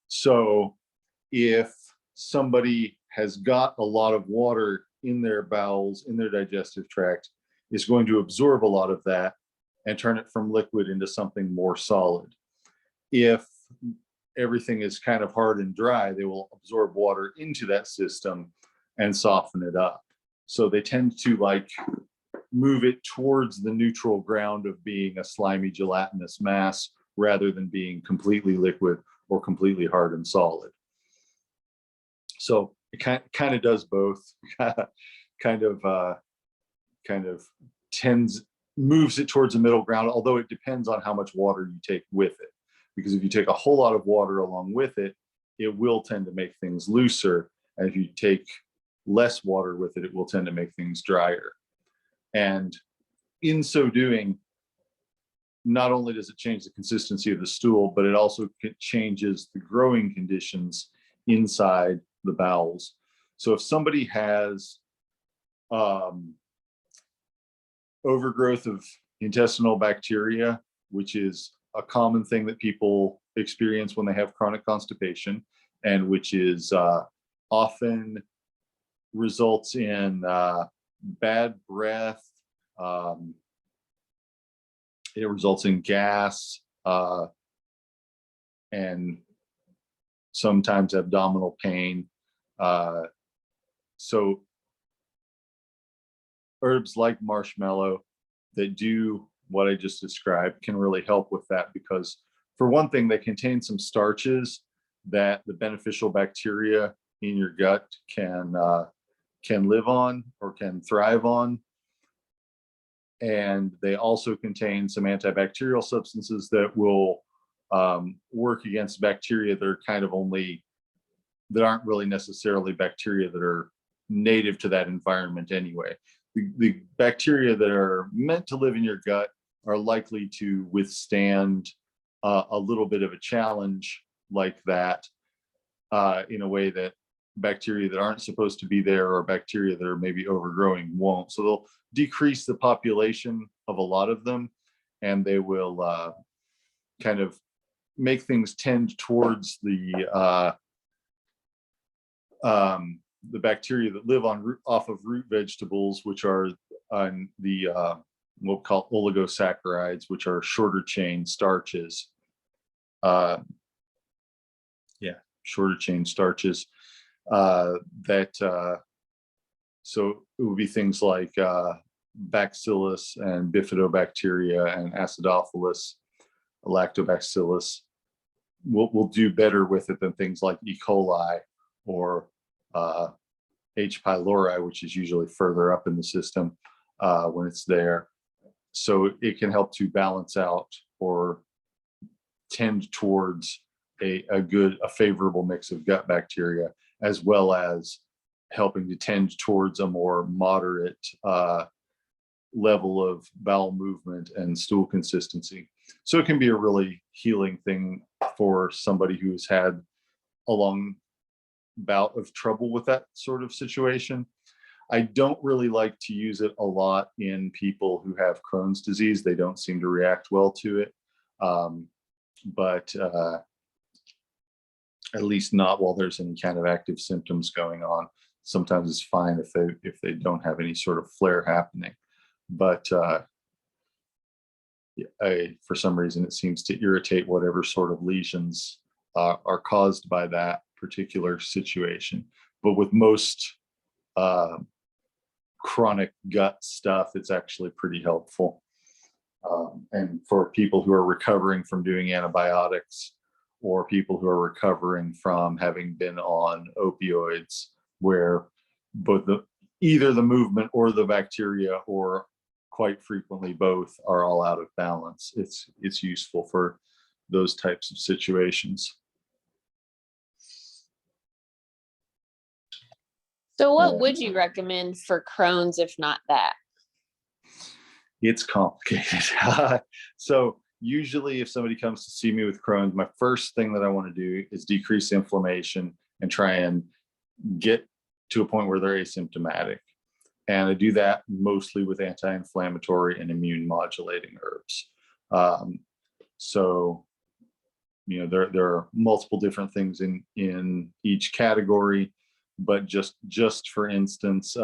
So if somebody has got a lot of water in their bowels, in their digestive tract, it's going to absorb a lot of that and turn it from liquid into something more solid. If everything is kind of hard and dry, they will absorb water into that system and soften it up. So they tend to like move it towards the neutral ground of being a slimy gelatinous mass, rather than being completely liquid or completely hard and solid. So it kind of does both. kind of moves it towards a middle ground, although it depends on how much water you take with it. Because if you take a whole lot of water along with it, it will tend to make things looser. And if you take less water with it, it will tend to make things drier. And in so doing, not only does it change the consistency of the stool, but it also changes the growing conditions inside the bowels. So if somebody has overgrowth of intestinal bacteria, which is a common thing that people experience when they have chronic constipation, and which is often results in bad breath. It results in gas and sometimes abdominal pain. So herbs like marshmallow that do what I just described can really help with that, because for one thing, they contain some starches that the beneficial bacteria in your gut can live on or can thrive on. And they also contain some antibacterial substances that will work against bacteria that are that aren't really necessarily bacteria that are native to that environment anyway. The bacteria that are meant to live in your gut are likely to withstand a little bit of a challenge like that in a way that bacteria that aren't supposed to be there, or bacteria that are maybe overgrowing, won't. So they'll decrease the population of a lot of them, and they will kind of make things tend towards the the bacteria that live on off of root vegetables, which are the what we call oligosaccharides, which are shorter chain starches. Shorter chain starches. So it would be things like Bacillus and Bifidobacteria and Acidophilus, Lactobacillus. We'll do better with it than things like E. coli or H. pylori, which is usually further up in the system when it's there. So it can help to balance out or tend towards a favorable mix of gut bacteria, as well as helping to tend towards a more moderate level of bowel movement and stool consistency. So it can be a really healing thing for somebody who's had a long bout of trouble with that sort of situation. I don't really like to use it a lot in people who have Crohn's disease. They don't seem to react well to it, but at least not while there's any kind of active symptoms going on. Sometimes it's fine if they don't have any sort of flare happening, but for some reason it seems to irritate whatever sort of lesions are caused by that particular situation. But with most chronic gut stuff, it's actually pretty helpful. And for people who are recovering from doing antibiotics, or people who are recovering from having been on opioids, where both either the movement or the bacteria, or quite frequently both, are all out of balance, it's useful for those types of situations. So what would you recommend for Crohn's if not that? It's complicated. So usually if somebody comes to see me with Crohn's, my first thing that I want to do is decrease inflammation and try and get to a point where they're asymptomatic. And I do that mostly with anti-inflammatory and immune modulating herbs. So, you know, there are multiple different things in each category, but just for instance,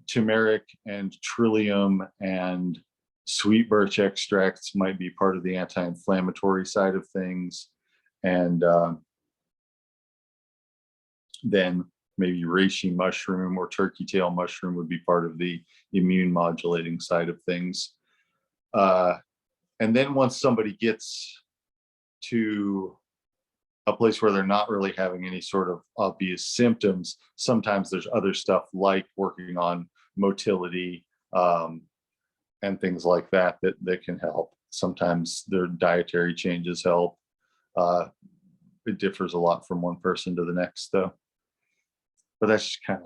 turmeric and trillium and sweet birch extracts might be part of the anti-inflammatory side of things. And then maybe reishi mushroom or turkey tail mushroom would be part of the immune modulating side of things. And then once somebody gets to a place where they're not really having any sort of obvious symptoms, sometimes there's other stuff like working on motility and things like that can help. Sometimes their dietary changes help. It differs a lot from one person to the next, though. But that's just kind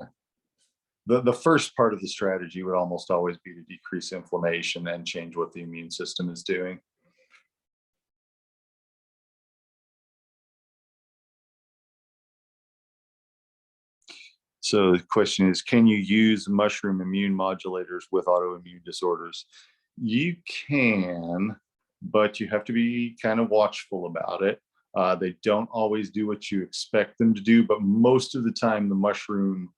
of the first part of the strategy would almost always be to decrease inflammation and change what the immune system is doing. So the question is, can you use mushroom immune modulators with autoimmune disorders? You can, but you have to be kind of watchful about it. They don't always do what you expect them to do, but most of the time the mushroom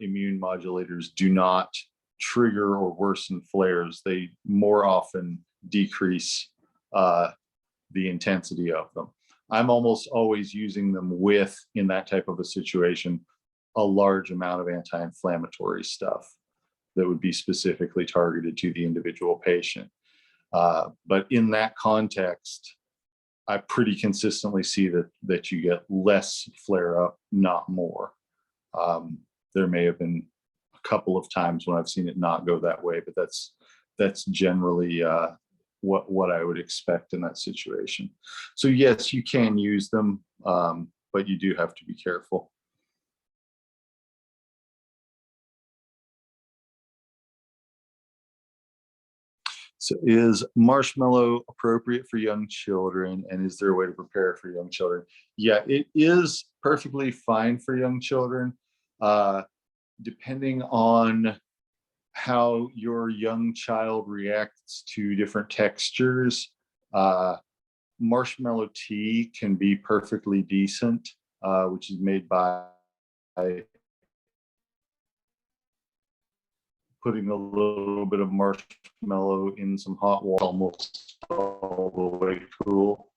immune modulators do not trigger or worsen flares. They more often decrease the intensity of them. I'm almost always using them with, in that type of a situation, a large amount of anti-inflammatory stuff that would be specifically targeted to the individual patient. But in that context, I pretty consistently see that you get less flare up, not more. There may have been a couple of times when I've seen it not go that way, but that's generally what I would expect in that situation. So yes, you can use them, but you do have to be careful. So is marshmallow appropriate for young children, and is there a way to prepare it for young children? Yeah, it is perfectly fine for young children, depending on how your young child reacts to different textures. Marshmallow tea can be perfectly decent, which is made by putting a little bit of marshmallow in some hot water, almost all the way cool.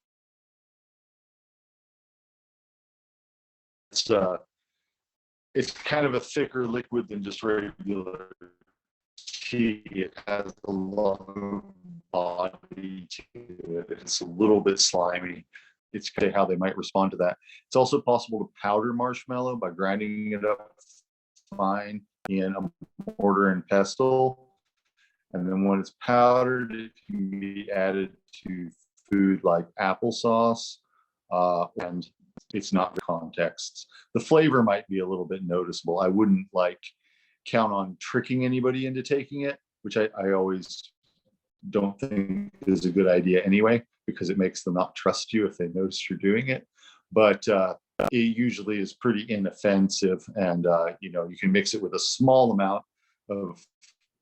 It's kind of a thicker liquid than just regular tea. It has a lot of body to it. It's a little bit slimy. It's kind of how they might respond to that. It's also possible to powder marshmallow by grinding it up fine in a mortar and pestle. And then when it's powdered, it can be added to food like applesauce, and it's not contexts. The flavor might be a little bit noticeable. I wouldn't like count on tricking anybody into taking it, which I always don't think is a good idea anyway, because it makes them not trust you if they notice you're doing it. But it usually is pretty inoffensive, and you know, you can mix it with a small amount of,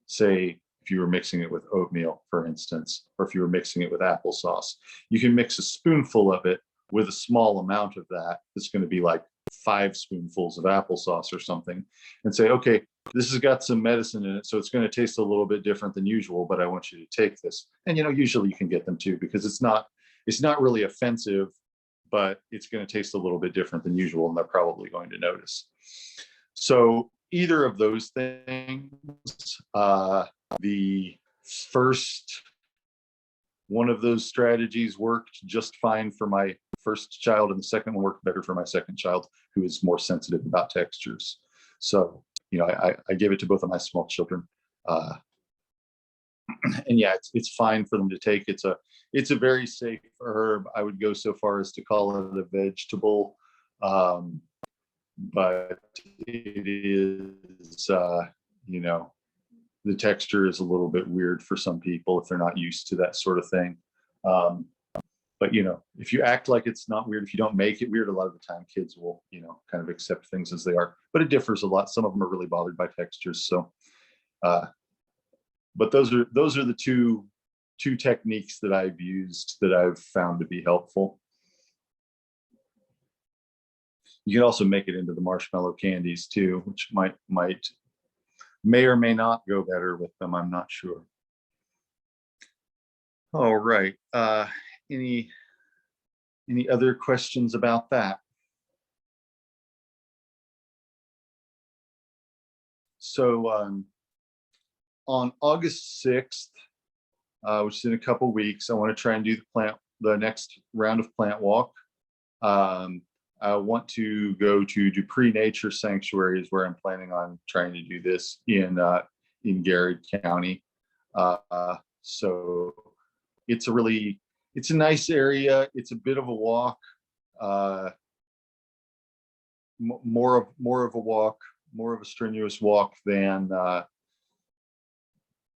say, if you were mixing it with oatmeal, for instance, or if you were mixing it with applesauce, you can mix a spoonful of it with a small amount of that. It's going to be like 5 spoonfuls of applesauce or something, and say, okay, this has got some medicine in it, so it's going to taste a little bit different than usual, but I want you to take this. And you know, usually you can get them to, because it's not really offensive, but it's going to taste a little bit different than usual, and they're probably going to notice. So either of those things, the first one of those strategies worked just fine for my first child, and the second one worked better for my second child, who is more sensitive about textures. So, you know, I gave it to both of my small children. And yeah, it's fine for them to take. It's a very safe herb. I would go so far as to call it a vegetable, but it is, you know, the texture is a little bit weird for some people if they're not used to that sort of thing. But you know, if you act like it's not weird, if you don't make it weird, a lot of the time kids will, you know, kind of accept things as they are. But it differs a lot. Some of them are really bothered by textures. So, but those are the two techniques that I've used that I've found to be helpful. You can also make it into the marshmallow candies too, which may or may not go better with them. I'm not sure. All right. Any other questions about that? So on August 6th, which is in a couple weeks, I want to try and do the next round of plant walk. I want to go to Dupree Nature Sanctuary, is where I'm planning on trying to do this in Garrett County. So it's a nice area. It's a bit of a walk, more of a walk, more of a strenuous walk than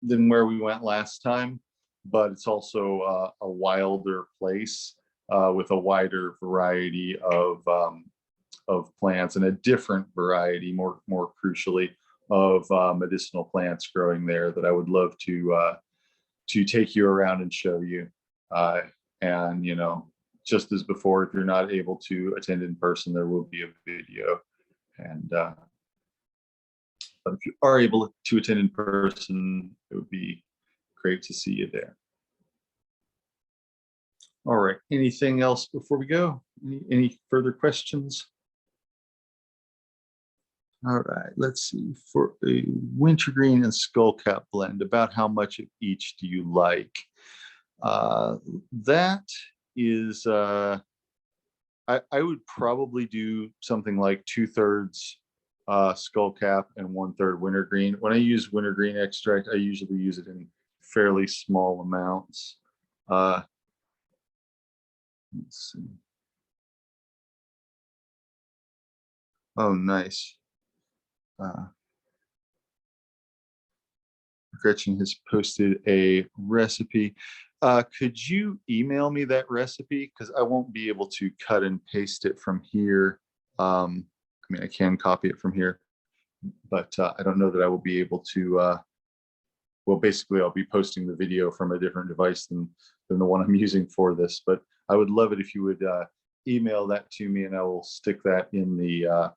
where we went last time, but it's also a wilder place with a wider variety of plants, and a different variety, more crucially, of medicinal plants growing there that I would love to take you around and show you. And you know, just as before, if you're not able to attend in person, there will be a video. And but if you are able to attend in person, it would be great to see you there. All right, anything else before we go? Any further questions? All right, let's see. For a wintergreen and skullcap blend, about how much of each do you like? That is, I would probably do something like 2/3 skullcap and 1/3 wintergreen. When I use wintergreen extract, I usually use it in fairly small amounts. Let's see. Oh, nice. Gretchen has posted a recipe. Could you email me that recipe? Because I won't be able to cut and paste it from here. I mean, I can copy it from here, but I don't know that I will be able to. Well, basically, I'll be posting the video from a different device than the one I'm using for this. But I would love it if you would email that to me, and I will stick that in the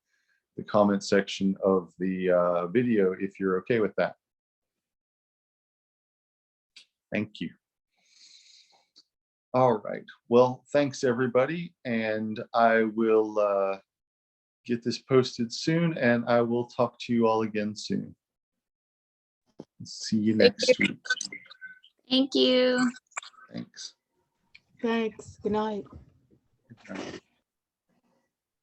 the comment section of the video if you're okay with that. Thank you. All right. Well, thanks everybody. And I will get this posted soon, and I will talk to you all again soon. See you next week. Thank you. Thanks. Thanks. Good night. Good night.